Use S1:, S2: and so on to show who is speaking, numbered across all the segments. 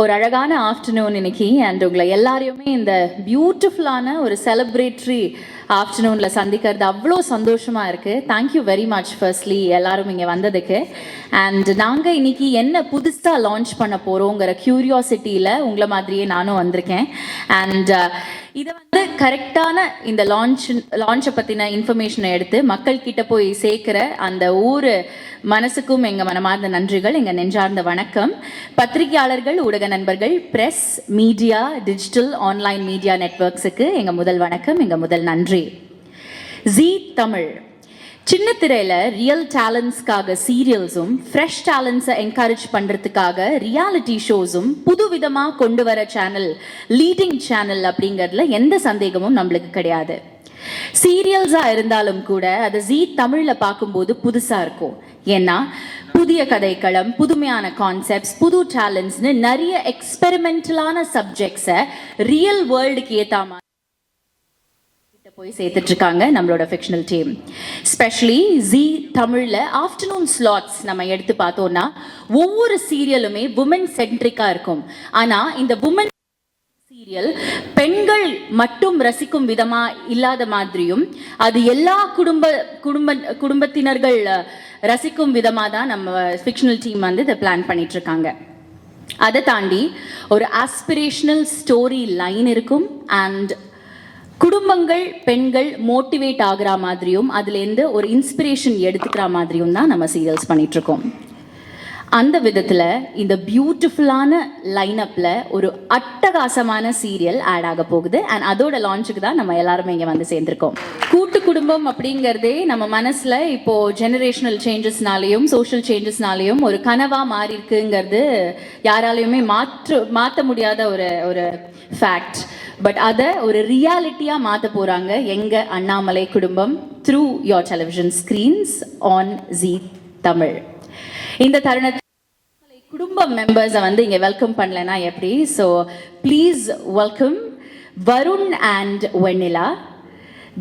S1: ஒரு அழகான ஆஃப்டர்நூன் இன்னைக்கு அண்ட் உங்களை எல்லாரையுமே இந்த பியூட்டிஃபுல்லான ஒரு செலிப்ரேட்டரி ஆஃப்டர்நூனில் சந்திக்கிறது அவ்வளோ சந்தோஷமாக இருக்குது. தேங்க்யூ வெரி மச் ஃபர்ஸ்ட்லி எல்லாரும் இங்கே வந்ததுக்கு. அண்ட் நாங்கள் இன்னைக்கு என்ன புதுசாக லான்ச் பண்ண போகிறோங்கிற க்யூரியாசிட்டியில் உங்களை மாதிரியே நானும் வந்திருக்கேன். அண்ட் இதை வந்து கரெக்டான இந்த லான்ச்சை பற்றின இன்ஃபர்மேஷனை எடுத்து மக்கள்கிட்ட போய் சேர்க்குற அந்த ஊர் மனசுக்கும் எங்கள் மனமார்ந்த நன்றிகள், எங்கள் நெஞ்சார்ந்த வணக்கம். பத்திரிகையாளர்கள், ஊடக நண்பர்கள், press, media, digital, online media நெட்வொர்க்ஸுக்கு எங்கள் முதல் வணக்கம், எங்கள் முதல் நன்றி. ஜீ தமிழ் சின்ன திரையில ரியல் டேலண்ட்ஸ்க்காக சீரியல்ஸும் ஃப்ரெஷ் டேலண்ட்ஸை என்கரேஜ் பண்ணுறதுக்காக ரியாலிட்டி ஷோஸும் புதுவிதமாக கொண்டு வர சேனல், லீடிங் சேனல் அப்படிங்கிறதுல எந்த சந்தேகமும் நம்மளுக்கு கிடையாது. சீரியல்ஸாக இருந்தாலும் கூட அது ஜீ தமிழில் பார்க்கும்போது புதுசாக இருக்கும். ஏன்னா புதிய கதைக்களம், புதுமையான கான்செப்ட்ஸ், புது டேலண்ட்ஸ்னு நிறைய எக்ஸ்பெரிமெண்டலான சப்ஜெக்ட்ஸை ரியல் வேர்ல்டுக்கு ஏற்ற மாதிரி போய் சேர்த்துட்டு இருக்காங்க நம்மளோட ஃபிக்ஷனல் டீம். ஸ்பெஷலி ஜீ தமிழில் ஆஃப்டர்நூன் ஸ்லாட்ஸ் நம்ம எடுத்து பார்த்தோம்னா ஒவ்வொரு சீரியலுமே உமன் சென்ட்ரிக்காக இருக்கும். ஆனால் இந்த உமன் சீரியல் பெண்கள் மட்டும் ரசிக்கும் விதமா இல்லாத மாதிரியும் அது எல்லா குடும்பத்தினர்கள் ரசிக்கும் விதமாக தான் நம்ம ஃபிக்ஷனல் டீம் வந்து இதை பிளான் பண்ணிட்டு இருக்காங்க. அதை தாண்டி ஒரு ஆஸ்பிரேஷனல் ஸ்டோரி லைன் இருக்கும். அண்ட் குடும்பங்கள், பெண்கள் மோட்டிவேட் ஆகிற மாதிரியும் அதுலேருந்து ஒரு இன்ஸ்பிரேஷன் எடுத்துக்கிற மாதிரியும் தான் நம்ம சீரியல்ஸ் பண்ணிட்டு இருக்கோம். அந்த விதத்தில் இந்த பியூட்டிஃபுல்லான லைனப்பில் ஒரு அட்டகாசமான சீரியல் ஆட் ஆக போகுது. அண்ட் அதோட லான்ச்சுக்கு தான் நம்ம எல்லாருமே இங்கே வந்து சேர்ந்துருக்கோம். கூட்டு குடும்பம் அப்படிங்கிறதே நம்ம மனசில் இப்போது ஜெனரேஷனல் சேஞ்சஸ்னாலேயும் சோஷியல் சேஞ்சஸ்னாலேயும் ஒரு கனவாக மாறி இருக்குங்கிறது யாராலையுமே மாற்ற முடியாத ஒரு ஃபேக்ட். பட் அதை ஒரு ரியாலிட்டியாக மாற்ற போகிறாங்க எங்கள் அண்ணாமலை குடும்பம் through your television screens on Zee Tamil. இந்த தருணத்தில் குடும்ப மெம்பர்ஸை வந்து இங்கே வெல்கம் பண்ணலன்னா எப்படி? So please welcome Varun and Vennila,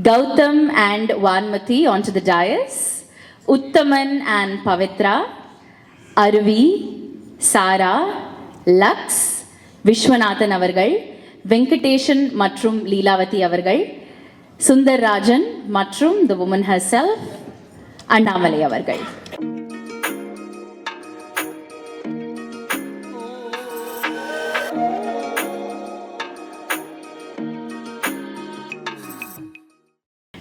S1: Gautham and Vanmathi onto the dais, Uthaman and Pavithra, Aruvi, Sara, lux, Viswanathan அவர்கள், வெங்கடேஷன் மற்றும் லீலாவதி அவர்கள், சுந்தர்ராஜன் மற்றும் தி வுமன் ஹர்செல்ஃப் அண்ணாமலை அவர்கள்.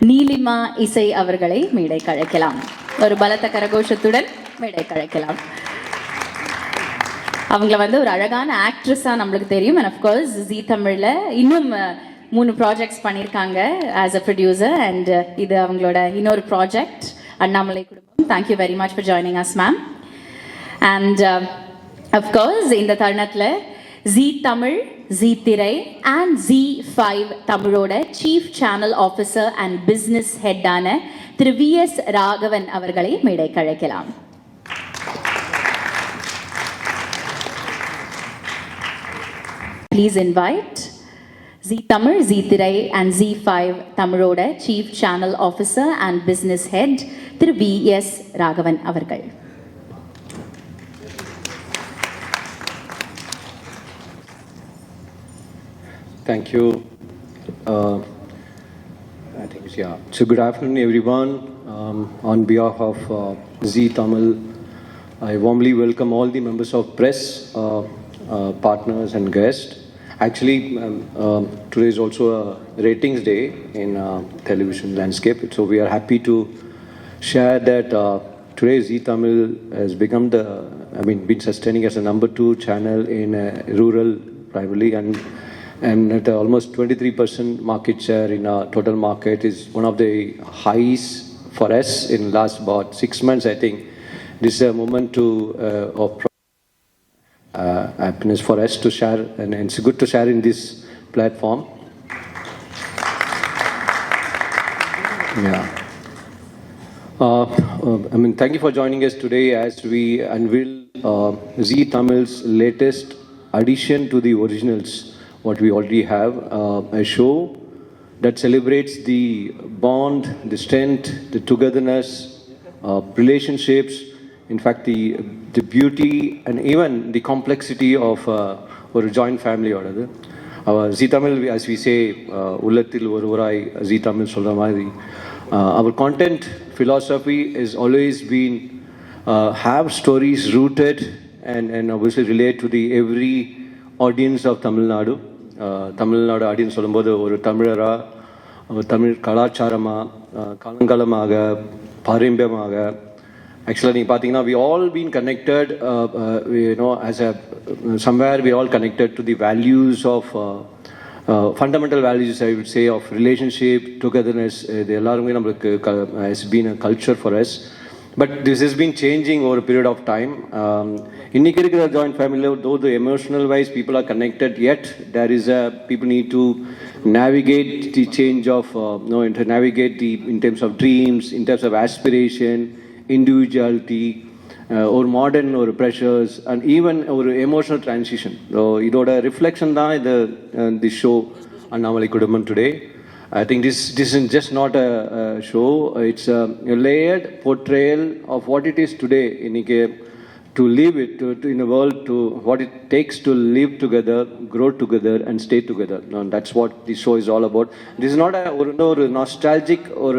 S1: நீலிமா இசை அவர்களை மேடை கழைக்கலாம். ஒரு பலத்த கரகோஷத்துடன் மேடை கழைக்கலாம். அவங்கள வந்து ஒரு அழகான ஆக்ட்ரஸாக நம்மளுக்கு தெரியும். அண்ட் அஃப்கோர்ஸ் ஜீ தமிழில் இன்னும் 3 ப்ராஜெக்ட்ஸ் பண்ணியிருக்காங்க ஆஸ் அ ப்ரொடியூசர். அண்ட் இது அவங்களோட இன்னொரு ப்ராஜெக்ட் அண்ணாமலை குடும்பம். Thank you very much for joining us ma'am. And of course இந்த தருணத்தில் Zee Tamil, Zee Thirai and ZEE5 தமிழோட chief channel officer and business ஹெட்டான திரு VS ராகவன் அவர்களை மேடை கழைக்கலாம். Please invite Zee Tamil, Zee Thirai and ZEE5 தமிழோட chief channel officer and business head Thiru VS Raghavan அவர்கள்.
S2: Thank you. I think yeah. So good afternoon, everyone. On behalf of Zee Tamil, I warmly welcome all the members of press, partners, and guests. Actually, today is also a ratings day in television landscape. So we are happy to share that today Zee Tamil has become been sustaining as a number 2 channel in rural primarily, and at almost 23% market share in our total market is one of the highs for us in last about 6 months. I think this is a moment of happiness for us to share, and it's good to share in this platform. Yeah. Thank you for joining us today as we unveil Zee Tamil's latest addition to the originals. What we already have, a show that celebrates the bond, the strength, the togetherness, relationships, in fact the beauty and even the complexity of ஒரு joint ஃபேமிலியோடது. Zee Tamil, as we say, உள்ளத்தில் ஒருவராய் ஜீ தமிழ் சொல்கிற மாதிரி, our content philosophy has always been have stories rooted and obviously relate to the every audience of Tamil Nadu. Tamil Nadu audience சொல்லும்போது ஒரு தமிழராக, ஒரு தமிழ் கலாச்சாரமாக, காலங்காலமாக, பாரம்பரியமாக, ஆக்சுவலாக நீங்கள் பார்த்தீங்கன்னா we all been connected, as a somewhere we all connected to the values of fundamental values, I would say, of relationship, togetherness. இது எல்லாருமே நம்மளுக்கு has been a culture for us. But this has been changing over a period of time. இன்னைக்கு இருக்கிற joint family, though the emotional wise people are connected, yet there is people need to navigate the change of, navigate in terms of dreams, in terms of aspiration, individuality, or modern or pressures, and even or emotional transition. So இதோட reflection தான் the show Annamalai Kudumbam today. I think this is just not a show, it's a layered portrayal of what it is today to live it to in a world, to what it takes to live together, grow together and stay together. And that's what this show is all about. This is not a nostalgic or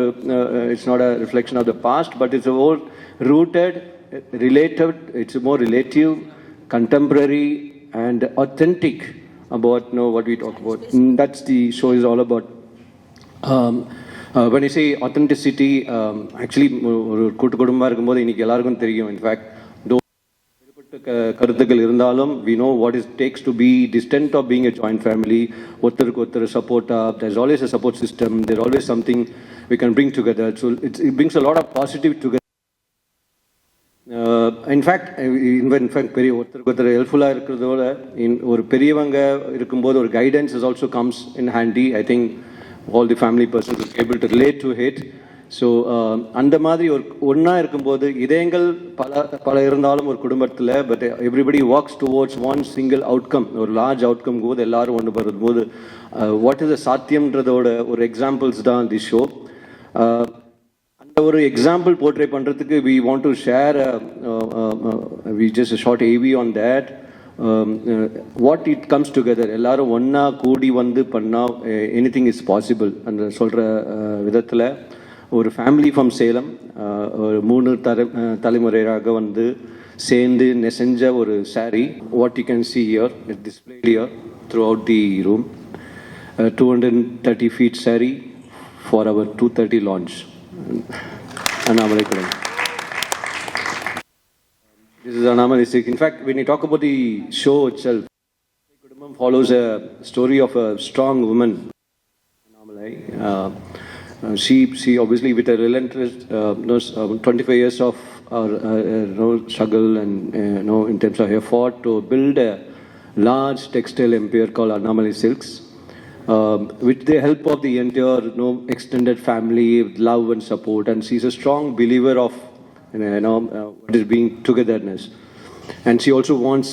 S2: it's not a reflection of the past, but it's a whole rooted, related, it's more relative, contemporary and authentic about what we talk about. That's the show is all about. When I say authenticity, actually ஒரு கூட்டு குடும்பமாக இருக்கும்போது இன்றைக்கி எல்லாருக்கும் தெரியும். In fact கருத்துக்கள் இருந்தாலும் we know what it takes to be distant of being a joint family. ஒருத்தருக்கு ஒருத்தர் சப்போர்ட்டாக, there's always a support system, there's always something we can bring together. So it brings a lot of positive together. In fact பெரிய ஒருத்தருக்கு ஒருத்தர் ஹெல்ப்ஃபுல்லாக இருக்கிறதோட ஒரு பெரியவங்க இருக்கும்போது ஒரு guidance is also comes in handy. I think all the family persons will be able to relate to it. So அந்த மாதிரி ஒன்றா இருக்கும்போது இதயங்கள் பல இருந்தாலும் ஒரு குடும்பத்தில், but everybody works towards one single outcome, ஒரு லார்ஜ் அவுட்கம் போது எல்லாரும் ஒன்று வரும்போது வாட் இஸ் த சாத்தியம்ன்றதோட ஒரு எக்ஸாம்பிள்ஸ் தான் தி ஷோ. அந்த ஒரு எக்ஸாம்பிள் போர்ட்ரே பண்ணுறதுக்கு we want to share we just a short AV on that. What it comes together, எல்லாரும் ஒன்றா கூடி வந்து பண்ணால் எனிதிங் இஸ் பாசிபிள். அந்த சொல்கிற விதத்தில் ஒரு ஃபேமிலி ஃப்ரம் சேலம் ஒரு 3 தலைமுறையாக வந்து சேர்ந்து நெசஞ்ச ஒரு sari, what you can see here, it displayed here throughout the room, 230 feet saree for our 230 launch. Annamalai Kudumbam. This is Annamalai. In fact, when you talk about the show itself, Kudumbam follows a story of a strong woman, Annamalai. She obviously with a relentless 25 years of struggle and in terms of effort to build a large textile empire called Annamalai Silks, with the help of the entire extended family, love and support, and she's a strong believer of what is being togetherness, and she also wants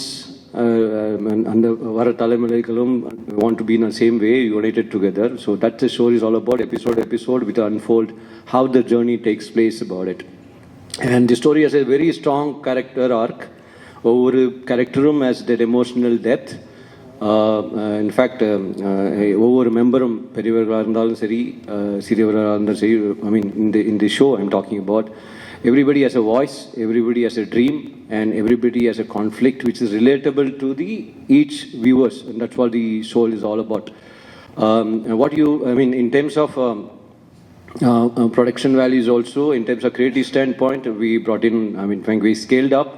S2: and vara talamureigalum want to be in the same way, united together. So that the story is all about. Episode with unfold how the journey takes place about it, and the story has a very strong character arc. Over characterum has that emotional depth. In fact, ஒவ்வொரு மெம்பரும் பெரியவர்களாக இருந்தாலும் சரி, சிறியவர்களாக இருந்தாலும் சரி, I mean in the show I'm talking about, everybody has a voice, everybody has a dream, and everybody has a conflict which is relatable to each viewers, and that's what the show is all about. In terms of production values also, in terms of creative standpoint, we brought in, we scaled up,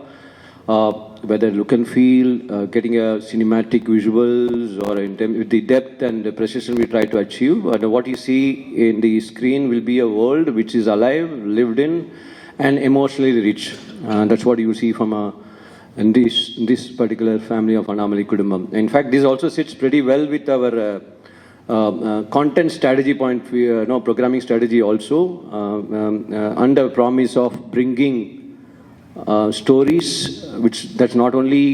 S2: whether look and feel, getting a cinematic visuals, or in terms with the depth and the precision we try to achieve. And what you see in the screen will be a world which is alive, lived in, and emotionally rich. That's what you see from in this particular family of Annamalai Kudumbam. In fact, this also sits pretty well with our content strategy point, programming strategy also, under promise of bringing stories which that's not only,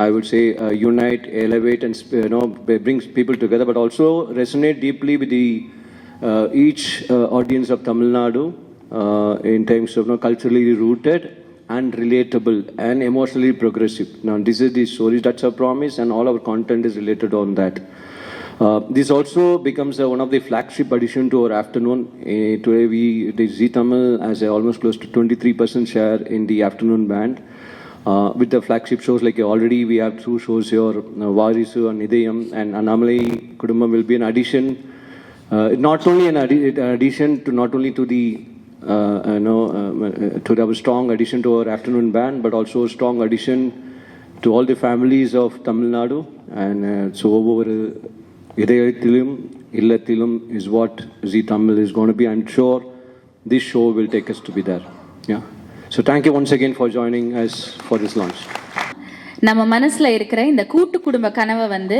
S2: I would say, unite, elevate, and brings people together, but also resonate deeply with the each audience of Tamil Nadu in terms of culturally rooted and relatable and emotionally progressive. Now, this is the stories that's our promise, and all our content is related on that. This also becomes one of the flagship addition to our afternoon. Today, the Zee Tamil has almost close to 23% share in the afternoon band. With the flagship shows, like already we have two shows here, Varisu and Idayam, and Annamalai Kudumbam will be an addition. Not only an addition to not only to the to have a strong addition to our afternoon band, but also a strong addition to all the families of Tamil Nadu. And so over Idayathilum, Illathilum is what Zee Tamil is going to be. I'm sure this show will take us to be there. Yeah. So thank you once again for joining us for this launch.
S1: நம்ம மனசுல இருக்கிற இந்த கூட்டு குடும்ப கனவை வந்து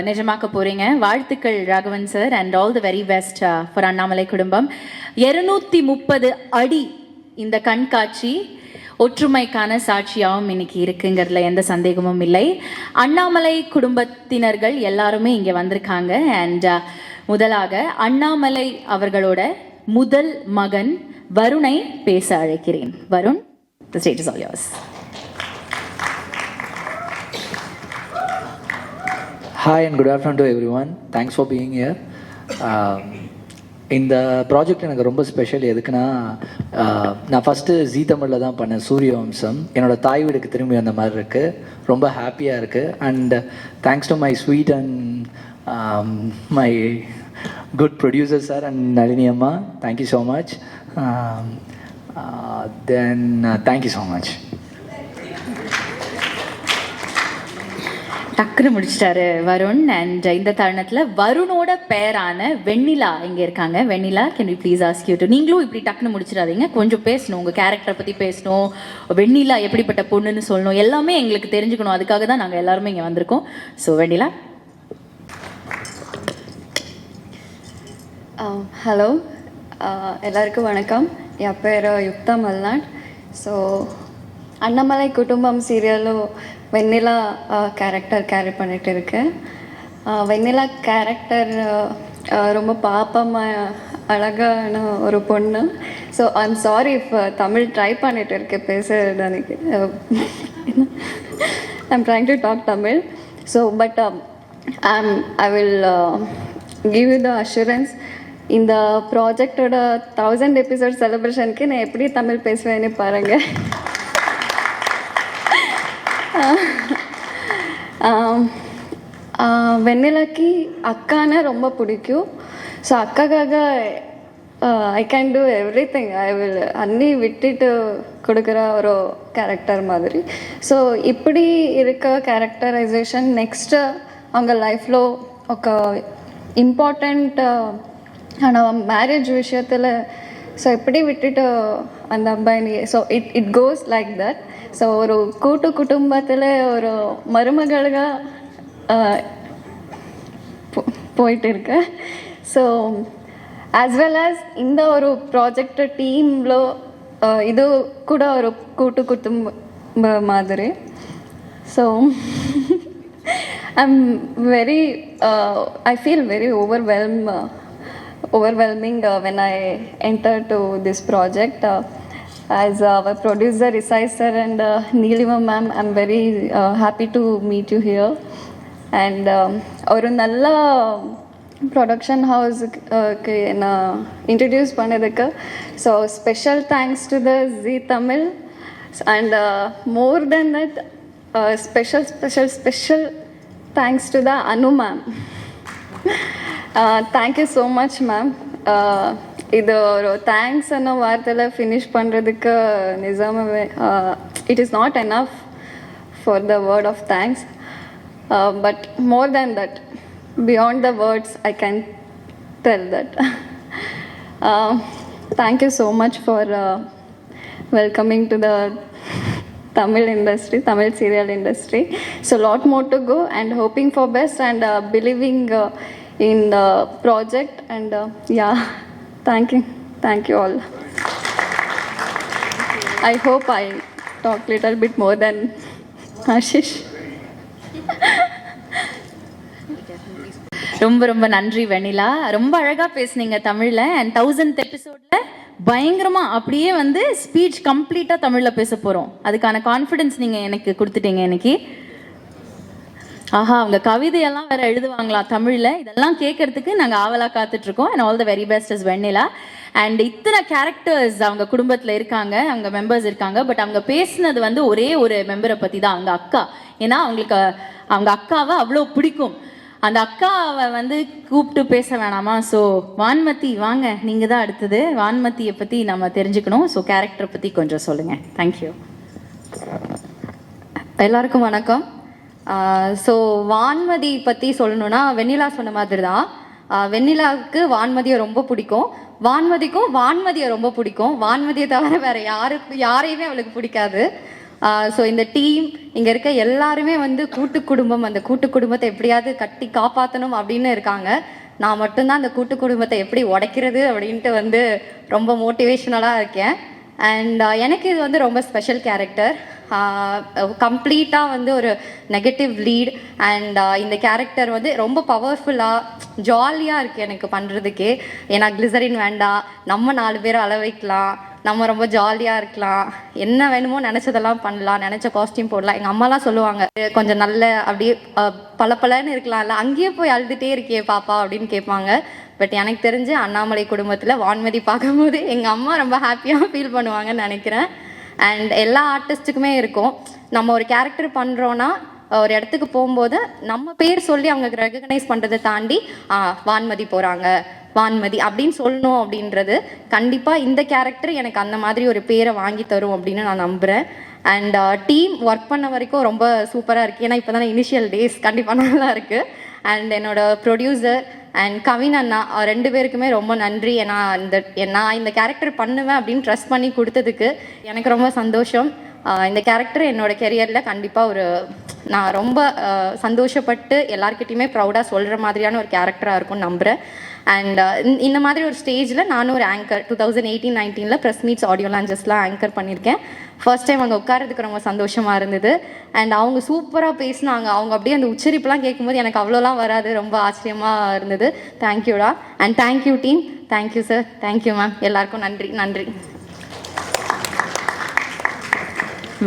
S1: நிஜமாக்க போறீங்க. வாழ்த்துக்கள் Raghavan sir, and all the very best for Annamalai குடும்பம். 230 அடி இந்த கண்காட்சி ஒற்றுமைக்கான சாட்சியாகவும் இன்னைக்கு இருக்குங்கிறதுல எந்த சந்தேகமும் இல்லை. அண்ணாமலை குடும்பத்தினர்கள் எல்லாருமே இங்க வந்திருக்காங்க. அண்ட் முதலாக அண்ணாமலை அவர்களோட முதல் மகன் வருணை பேச அழைக்கிறேன். Varun, the stage is all yours.
S3: Hi and good afternoon to everyone. Thanks for being here. இந்த ப்ராஜெக்ட் எனக்கு ரொம்ப ஸ்பெஷல். எதுக்குன்னா நான் ஃபஸ்ட்டு ஜீ தமிழில் தான் பண்ணேன், சூரியவம்சம். என்னோடய தாய் வீடுக்கு திரும்பி வந்த மாதிரி இருக்குது. ரொம்ப ஹாப்பியாக இருக்குது. And thanks to my sweet and my good producer sir and Nalini அம்மா. Thank you so much. Then thank you so much.
S1: டக்குன்னு முடிச்சிட்டாரு வருண். அண்ட் இந்த தருணத்தில் வருணோட பேரான வெண்ணிலா இங்கே இருக்காங்க. Vennila, can we please ask you to, நீங்களும் இப்படி டக்குன்னு முடிச்சிடாதீங்க, கொஞ்சம் பேசணும், உங்கள் கேரக்டரை பற்றி பேசணும், வெண்ணிலா எப்படிப்பட்ட பொண்ணுன்னு சொல்லணும், எல்லாமே எங்களுக்கு தெரிஞ்சுக்கணும். அதுக்காக தான் நாங்கள் எல்லாருமே இங்கே வந்திருக்கோம். ஸோ வெண்ணிலா.
S4: ஹலோ, எல்லாருக்கும் வணக்கம். என் பேர் யுக்தா மல்நாட். ஸோ அண்ணாமலை குடும்பம் சீரியலும் வெண்ணிலா கேரக்டர் கேரி பண்ணிட்டு இருக்கேன். வெண்ணிலா கேரக்டர் ரொம்ப பாப்பமாக அழகான ஒரு பொண்ணு. So I'm sorry if Tamil try பண்ணிட்டு இருக்கேன் பேசுறதுக்கு. I'm trying to talk Tamil. So but I will give you the assurance, இந்த ப்ராஜெக்டோட 1000 எபிசோட் செலிப்ரேஷனுக்கு நான் எப்படி தமிழ் பேசுவேன்னு பாருங்கள். வெண்ணிலாக்கு அக்கானா ரொம்ப பிடிக்கும். ஸோ அக்காக்காக I can do everything. I will அன்னி விட்டுட்டு கொடுக்குற ஒரு கேரக்டர் மாதிரி. ஸோ இப்படி இருக்க கேரக்டரைசேஷன் నెక్స్ట్ அவங்க లైఫ్లో ఒక ఇంపార్టెంట్ మ్యారేజ్ விஷயத்தில் ஸோ எப்படி விட்டுட்டு அந்த அబ్బాయిని, so it goes like that. So ஒரு கூட்டு குடும்பத்தில் ஒரு மருமகளாக போயிட்டு இருக்கு. ஸோ ஆஸ் வெல் ஆஸ் இந்த ஒரு ப்ராஜெக்ட் டீமில் இது கூட ஒரு கூட்டு குடும்ப மாதிரி. So I'm very I feel very overwhelming when I enter to this project. As our producer Isai sir and Neelima ma'am, I'm very happy to meet you here. And ஒரு நல்ல ப்ரொடக்ஷன் ஹவுஸ் நான் introduce பண்ணதுக்கு so special thanks to the Zee Tamil. And more than that special thanks to the Anu ma'am. Thank you so much ma'am. இது ஒரு thanks ಅನ್ನೋ வார்த்தையில் finish பண்ணுறதுக்கு நிஜமாவே it is not enough for the word of thanks. But more than that, beyond the words, I can tell that. Thank you so much for welcoming to the Tamil industry, Tamil serial industry. So lot more to go and hoping for best and believing in the project and yeah, thank you all. I hope I talk little bit more than Ashish.
S1: ரொம்ப ரொம்ப நன்றி வெண்ணிலா. ரொம்ப அழகாக பேசுனீங்க தமிழில். And 1000th எபிசோடில் பயங்கரமாக அப்படியே வந்து ஸ்பீச் கம்ப்ளீட்டாக தமிழில் பேச போகிறோம். அதுக்கான கான்ஃபிடென்ஸ் நீங்கள் எனக்கு கொடுத்துட்டீங்க இன்னைக்கு. ஆஹா, அவங்க கவிதையெல்லாம் வேற எழுதுவாங்களா தமிழில்? இதெல்லாம் கேட்கறதுக்கு நாங்கள் ஆவலாக காத்துட்ருக்கோம். And all the very best is Vennila. And இத்தனை கேரக்டர்ஸ் அவங்க குடும்பத்தில் இருக்காங்க, அவங்க மெம்பர்ஸ் இருக்காங்க. பட் அவங்க பேசினது வந்து ஒரே ஒரு மெம்பரை பற்றி தான், அவங்க அக்கா. ஏன்னா அவங்களுக்கு அவங்க அக்காவை அவ்வளோ பிடிக்கும். அந்த அக்காவை வந்து கூப்பிட்டு பேச வேணாமா? ஸோ வான்மதி வாங்க, நீங்கள் தான் அடுத்தது. வான்மதியை பற்றி நம்ம தெரிஞ்சுக்கணும். ஸோ கேரக்டரை பற்றி கொஞ்சம் சொல்லுங்கள். தேங்க்யூ.
S4: எல்லாருக்கும் வணக்கம். ஸோ வான்மதி பற்றி சொல்லணுன்னா வெண்ணிலா சொன்ன மாதிரி தான். வெண்ணிலாவுக்கு வான்மதியை ரொம்ப பிடிக்கும், வான்மதிக்கும் வான்மதியை ரொம்ப பிடிக்கும். வான்மதியை தவிர வேறு யாரையுமே அவளுக்கு பிடிக்காது. ஸோ இந்த டீம் இங்கே இருக்க எல்லாருமே வந்து கூட்டு குடும்பம், அந்த கூட்டு குடும்பத்தை எப்படியாவது கட்டி காப்பாற்றணும் அப்படின்னு இருக்காங்க. நான் மட்டும்தான் அந்த கூட்டு குடும்பத்தை எப்படி உடைக்கிறது அப்படின்ட்டு வந்து ரொம்ப மோட்டிவேஷ்னலாக இருக்கேன். அண்ட் எனக்கு இது வந்து ரொம்ப ஸ்பெஷல் கேரக்டர். கம்ப்ளீட்டாக வந்து ஒரு நெகட்டிவ் லீட். அண்ட் இந்த கேரக்டர் வந்து ரொம்ப பவர்ஃபுல்லாக ஜாலியாக இருக்குது எனக்கு பண்ணுறதுக்கே. ஏன்னா கிளிசரின் வேண்டாம், நம்ம 4 பேரை அள வைக்கலாம், நம்ம ரொம்ப ஜாலியாக இருக்கலாம், என்ன வேணுமோ நினச்சதெல்லாம் பண்ணலாம், நினச்ச காஸ்டியூம் போடலாம். எங்கள் அம்மாலாம் சொல்லுவாங்க, கொஞ்சம் நல்ல அப்படியே பளபளன்னு இருக்கலாம்ல, அங்கேயே போய் அழுதுகிட்டே இருக்கியே பாப்பா அப்படின்னு கேட்பாங்க. பட் எனக்கு தெரிஞ்சு அண்ணாமலை குடும்பத்தில் வான்மதி பார்க்கும்போது எங்கள் அம்மா ரொம்ப ஹாப்பியாக ஃபீல் பண்ணுவாங்கன்னு நினைக்கிறேன். அண்ட் எல்லா ஆர்டிஸ்ட்டுக்குமே இருக்கும், நம்ம ஒரு கேரக்டர் பண்ணுறோன்னா ஒரு இடத்துக்கு போகும்போது நம்ம பேர் சொல்லி அவங்க ரெகக்னைஸ் பண்ணுறதை தாண்டி வான்மதி போகிறாங்க, வான்மதி அப்படின்னு சொல்லணும் அப்படின்றது. கண்டிப்பாக இந்த கேரக்டர் எனக்கு அந்த மாதிரி ஒரு பேரை வாங்கி தரும் அப்படின்னு நான் நம்புகிறேன். அண்ட் டீம் ஒர்க் பண்ண வரைக்கும் ரொம்ப சூப்பராக இருக்குது. ஏன்னா இப்போ தானே இனிஷியல் டேஸ், கண்டிப்பாக நல்லா இருக்குது. அண்ட் என்னோடய ப்ரொடியூசர் அண்ட் கவின் அண்ணா 2 பேருக்குமே ரொம்ப நன்றி. ஏன்னா நான் இந்த கேரக்டர் பண்ணுவேன் அப்படின்னு ட்ரஸ்ட் பண்ணி கொடுத்ததுக்கு எனக்கு ரொம்ப சந்தோஷம். இந்த கேரக்டர் என்னோடய கெரியரில் கண்டிப்பாக நான் ரொம்ப சந்தோஷப்பட்டு எல்லாருக்கிட்டையுமே ப்ரௌடாக சொல்கிற மாதிரியான ஒரு கேரக்டராக இருக்கும்னு நம்புகிறேன். அண்ட் இந்த மாதிரி ஒரு ஸ்டேஜில் நானும் ஒரு ஆங்கர் 2018-19 ப்ரெஸ் மீட்ஸ் ஆடியோ லான்ச்சஸ்லாம் ஆங்கர் பண்ணியிருக்கேன். ஃபர்ஸ்ட் டைம் அங்கே உட்காரதுக்கு ரொம்ப சந்தோஷமாக இருந்தது. அண்ட் அவங்க சூப்பராக பேசினாங்க. அவங்க அப்படியே அந்த உச்சரிப்புலாம் கேட்கும்போது எனக்கு அவ்வளோலாம் வராது, ரொம்ப ஆச்சரியமாக இருந்தது. தேங்க்யூடா. And thank you team, thank you sir, thank you ma'am, எல்லாருக்கும் நன்றி. நன்றி.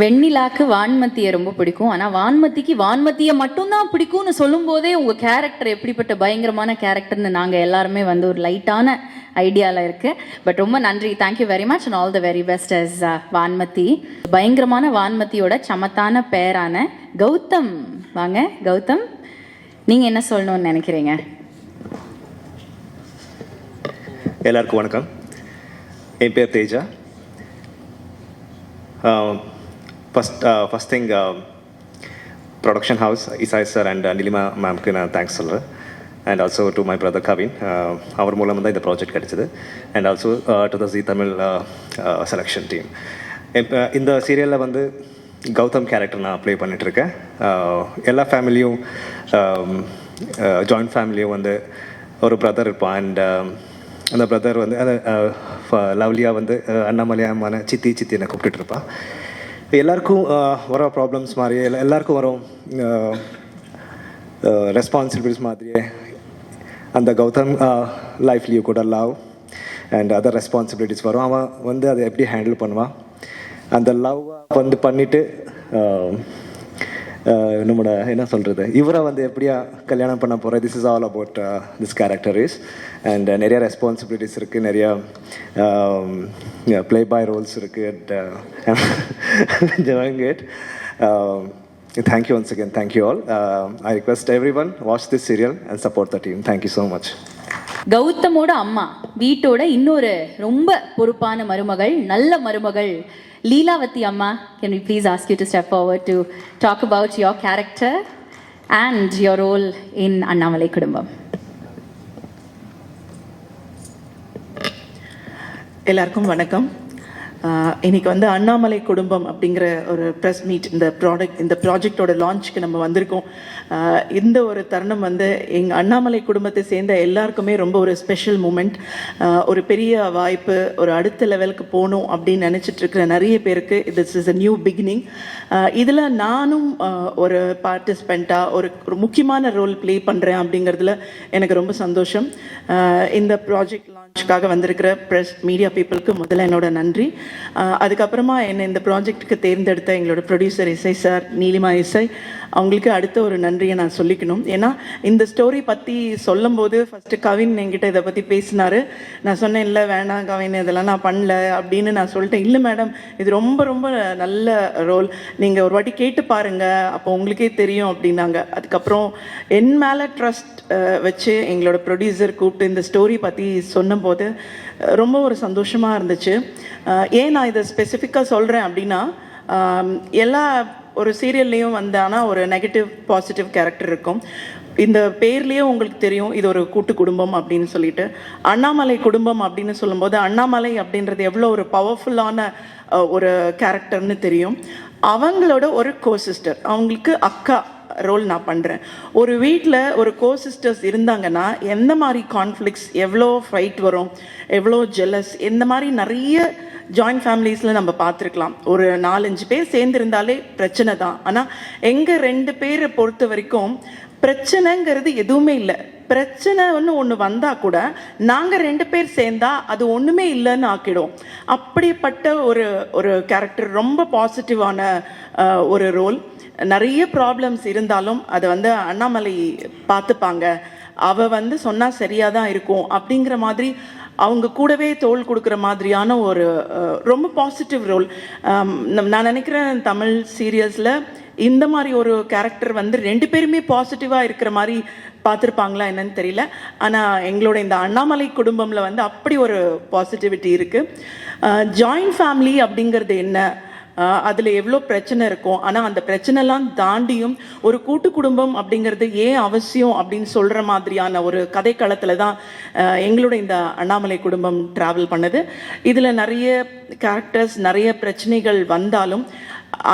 S1: வெண்ணிலாக்கு வான்மதியை ரொம்ப பிடிக்கும். ஆனால் வான்மதிக்கு வான்மதியை மட்டும்தான் பிடிக்கும்னு சொல்லும் போதே உங்கள் கேரக்டர் எப்படிப்பட்ட பயங்கரமான கேரக்டர்னு நாங்கள் எல்லாருமே வந்து ஒரு லைட்டான ஐடியாவில் இருக்குது. பட் ரொம்ப நன்றி, thank you very much and all the very best as Vanmathi. பயங்கரமான வான்மதியோட சமத்தான பேரான கௌதம். வாங்க கௌதம், நீங்கள் என்ன சொல்லணும்னு நினைக்கிறீங்க?
S5: எல்லாருக்கும் வணக்கம். என் பேர் Teja. First thing production house Isai sir and Nilima மேம்க்கு நான் தேங்க்ஸ் சொல்கிறேன். And also to my brother Kavin, அவர் மூலமாக தான் இந்த ப்ராஜெக்ட் கிடச்சிது. And also to the Zee Tamil selection team. இந்த சீரியலில் வந்து கௌதம் கேரக்டர் நான் ப்ளே பண்ணிகிட்ருக்கேன். எல்லா ஃபேமிலியும் ஜாயிண்ட் ஃபேமிலியும் வந்து ஒரு பிரதர் இருப்பான். அண்ட் அந்த பிரதர் வந்து லவ்லியாக வந்து அண்ணாமலையான சித்தி சித்தினை கூப்பிட்டுட்டு இருப்பான். எல்லாருக்கும் வர ப்ராப்ளம்ஸ் மாதிரியே எல்லாருக்கும் வரும் ரெஸ்பான்சிபிலிட்டிஸ் மாதிரியே அந்த கௌதம் லைஃப்லேயும் கூட லவ் அண்ட் அதர் ரெஸ்பான்சிபிலிட்டிஸ் வரும். அவன் வந்து அதை எப்படி ஹேண்டில் பண்ணுவான், அந்த லவ் வந்து பண்ணிவிட்டு நம்மளோட என்ன சொல்கிறது, இவரை வந்து எப்படியா கல்யாணம் பண்ண போகிற, this is all about this character is. And நிறைய ரெஸ்பான்சிபிலிட்டிஸ் இருக்குது, நிறையா ப்ளே பாய் ரோல்ஸ் இருக்குது. enjoying it. Thank you once again. Thank you all. I request everyone watch this serial and support the team. Thank you so much.
S1: கௌதமோட அம்மா வீட்டோட இன்னொரு ரொம்ப பொறுப்பான மருமகள், நல்ல மருமகள் லீலாவதி அம்மா. Can we please ask you to step forward to talk about your character and your role in Annamalai குடும்பம்?
S6: எல்லாருக்கும் வணக்கம். இன்னைக்கு வந்து அண்ணாமலை குடும்பம் அப்படிங்கிற ஒரு ப்ரெஸ் மீட், இந்த ப்ராஜெக்டோட லான்ச்சுக்கு நம்ம வந்திருக்கோம். இந்த ஒரு தருணம் வந்து எங்கள் அண்ணாமலை குடும்பத்தை சேர்ந்த எல்லாருக்குமே ரொம்ப ஒரு ஸ்பெஷல் மூமெண்ட், ஒரு பெரிய வாய்ப்பு, ஒரு அடுத்த லெவலுக்கு போகணும் அப்படின்னு நினச்சிட்டு இருக்கிற நிறைய பேருக்கு this is a new beginning. இதில் நானும் ஒரு பார்ட்டிசிபெண்ட்டாக ஒரு முக்கியமான ரோல் ப்ளே பண்ணுறேன் அப்படிங்கிறதுல எனக்கு ரொம்ப சந்தோஷம். இந்த ப்ராஜெக்ட் லான்ச் க்காக வந்திருக்கிற ப்ரெஸ் மீடியா பீப்புளுக்கு முதல்ல என்னோட நன்றி. அதுக்கப்புறமா என்னை இந்த ப்ராஜெக்ட்டுக்கு தேர்ந்தெடுத்த எங்களோட ப்ரொடியூசர் இசை சார், நீலிமா இசை, அவங்களுக்கு அடுத்த ஒரு நன்றியை நான் சொல்லிக்கணும். ஏன்னா இந்த ஸ்டோரி பற்றி சொல்லும்போது ஃபஸ்ட்டு கவின் என்கிட்ட இதை பற்றி பேசினார். நான் சொன்னேன், இல்லை வேணாம் கவின், இதெல்லாம் நான் பண்ணல அப்படின்னு நான் சொல்லிட்டேன். இல்லை மேடம், இது ரொம்ப ரொம்ப நல்ல ரோல், நீங்கள் ஒரு வாட்டி கேட்டு பாருங்கள், அப்போ உங்களுக்கே தெரியும் அப்படின்னாங்க. அதுக்கப்புறம் என் மேலே ட்ரஸ்ட் வச்சு எங்களோட ப்ரொடியூசர் கூப்பிட்டு இந்த ஸ்டோரி பற்றி சொன்னபோது ரொம்ப ஒரு சந்தோஷமாக இருந்துச்சு. ஏன் நான் இதை ஸ்பெசிஃபிக்காக சொல்கிறேன் அப்படின்னா, எல்லா ஒரு சீரியல்லையும் வந்தானா ஒரு நெகட்டிவ் பாசிட்டிவ் கேரக்டர் இருக்கும். இந்த பேர்லேயே உங்களுக்கு தெரியும் இது ஒரு கூட்டு குடும்பம் அப்படின்னு சொல்லிட்டு. அண்ணாமலை குடும்பம் அப்படின்னு சொல்லும்போது அண்ணாமலை அப்படின்றது எவ்வளோ ஒரு பவர்ஃபுல்லான ஒரு கேரக்டர்னு தெரியும். அவங்களோட ஒரு கோசிஸ்டர், அவங்களுக்கு அக்கா ரோல் நான் பண்ணுறேன். ஒரு வீட்டில் ஒரு கோசிஸ்டர்ஸ் இருந்தாங்கன்னா எந்த மாதிரி கான்ஃப்ளிக்ஸ், எவ்வளோ ஃபைட் வரும், எவ்வளோ ஜெலஸ், இந்த மாதிரி நிறைய ஜாயிண்ட் ஃபேமிலிஸில் நம்ம பார்த்துருக்கலாம். ஒரு 4-5 பேர் சேர்ந்துருந்தாலே பிரச்சனை தான். ஆனால் எங்கள் 2 பேரை பொறுத்த வரைக்கும் பிரச்சனைங்கிறது எதுவுமே இல்லை. பிரச்சனை ஒன்று வந்தால் கூட நாங்கள் 2 பேர் சேர்ந்தா அது ஒன்றுமே இல்லைன்னு ஆக்கிடும். அப்படிப்பட்ட ஒரு கேரக்டர், ரொம்ப பாசிட்டிவான ஒரு ரோல். நிறைய ப்ராப்ளம்ஸ் இருந்தாலும் அதை அண்ணாமலை பார்த்துப்பாங்க, அவள் சொன்னால் சரியாக தான் இருக்கும் அப்படிங்கிற மாதிரி அவங்க கூடவே தோள் கொடுக்குற மாதிரியான ஒரு ரொம்ப பாசிட்டிவ் ரோல். நான் நினைக்கிறேன் தமிழ் சீரியல்ஸில் இந்த மாதிரி ஒரு கேரக்டர் 2 பேருமே பாசிட்டிவாக இருக்கிற மாதிரி பார்த்துருப்பாங்களா என்னன்னு தெரியல. ஆனால் எங்களோட இந்த அண்ணாமலை குடும்பமில் அப்படி ஒரு பாசிட்டிவிட்டி இருக்குது. ஜாயிண்ட் ஃபேமிலி அப்படிங்கிறது என்ன, அதில் எவ்வளோ பிரச்சனை இருக்கும், ஆனால் அந்த பிரச்சனைலாம் தாண்டியும் ஒரு கூட்டு குடும்பம் அப்படிங்கிறது ஏன் அவசியம் அப்படின்னு சொல்கிற மாதிரியான ஒரு கதைக்களத்தில் தான் எங்களோட இந்த அண்ணாமலை குடும்பம் ட்ராவல் பண்ணுது. இதில் நிறைய கேரக்டர்ஸ், நிறைய பிரச்சனைகள் வந்தாலும்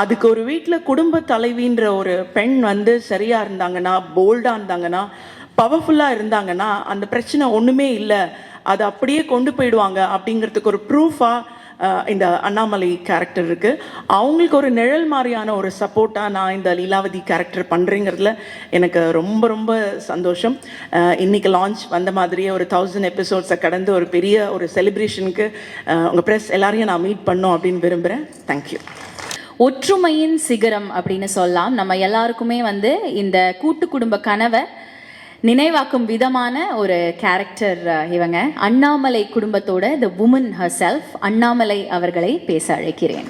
S6: அதுக்கு ஒரு வீட்டில் குடும்ப தலைவின்ற ஒரு பெண் சரியாக இருந்தாங்கன்னா, போல்டாக இருந்தாங்கன்னா, பவர்ஃபுல்லாக இருந்தாங்கன்னா அந்த பிரச்சனை ஒன்றுமே இல்லை, அதை அப்படியே கொண்டு போயிடுவாங்க அப்படிங்கிறதுக்கு ஒரு ப்ரூஃபாக இந்த அண்ணாமலை கேரக்டர் இருக்குது. அவங்களுக்கு ஒரு நிழல் மாதிரியான ஒரு சப்போர்ட்டாக நான் இந்த லீலாவதி கேரக்டர் பண்ணுறேங்கிறதுல எனக்கு ரொம்ப ரொம்ப சந்தோஷம். இன்றைக்கி லான்ச் வந்த மாதிரியே ஒரு 1000 எபிசோட்ஸை கடந்து ஒரு பெரிய ஒரு செலிப்ரேஷனுக்கு உங்கள் ப்ரெஸ் எல்லாரையும் நான் மீட் பண்ணோம் அப்படின்னு விரும்புகிறேன். தேங்க்யூ.
S1: ஒற்றுமையின் சிகரம் அப்படின்னு சொல்லலாம். நம்ம எல்லாருக்குமே இந்த கூட்டு குடும்ப கனவை நினைவாக்கும் விதமான ஒரு கேரக்டர் இவங்க. அண்ணாமலை குடும்பத்தோட தி வுமன் ஹர்செல்ஃப் அண்ணாமலை அவர்களை பேச அழைக்கிறேன்.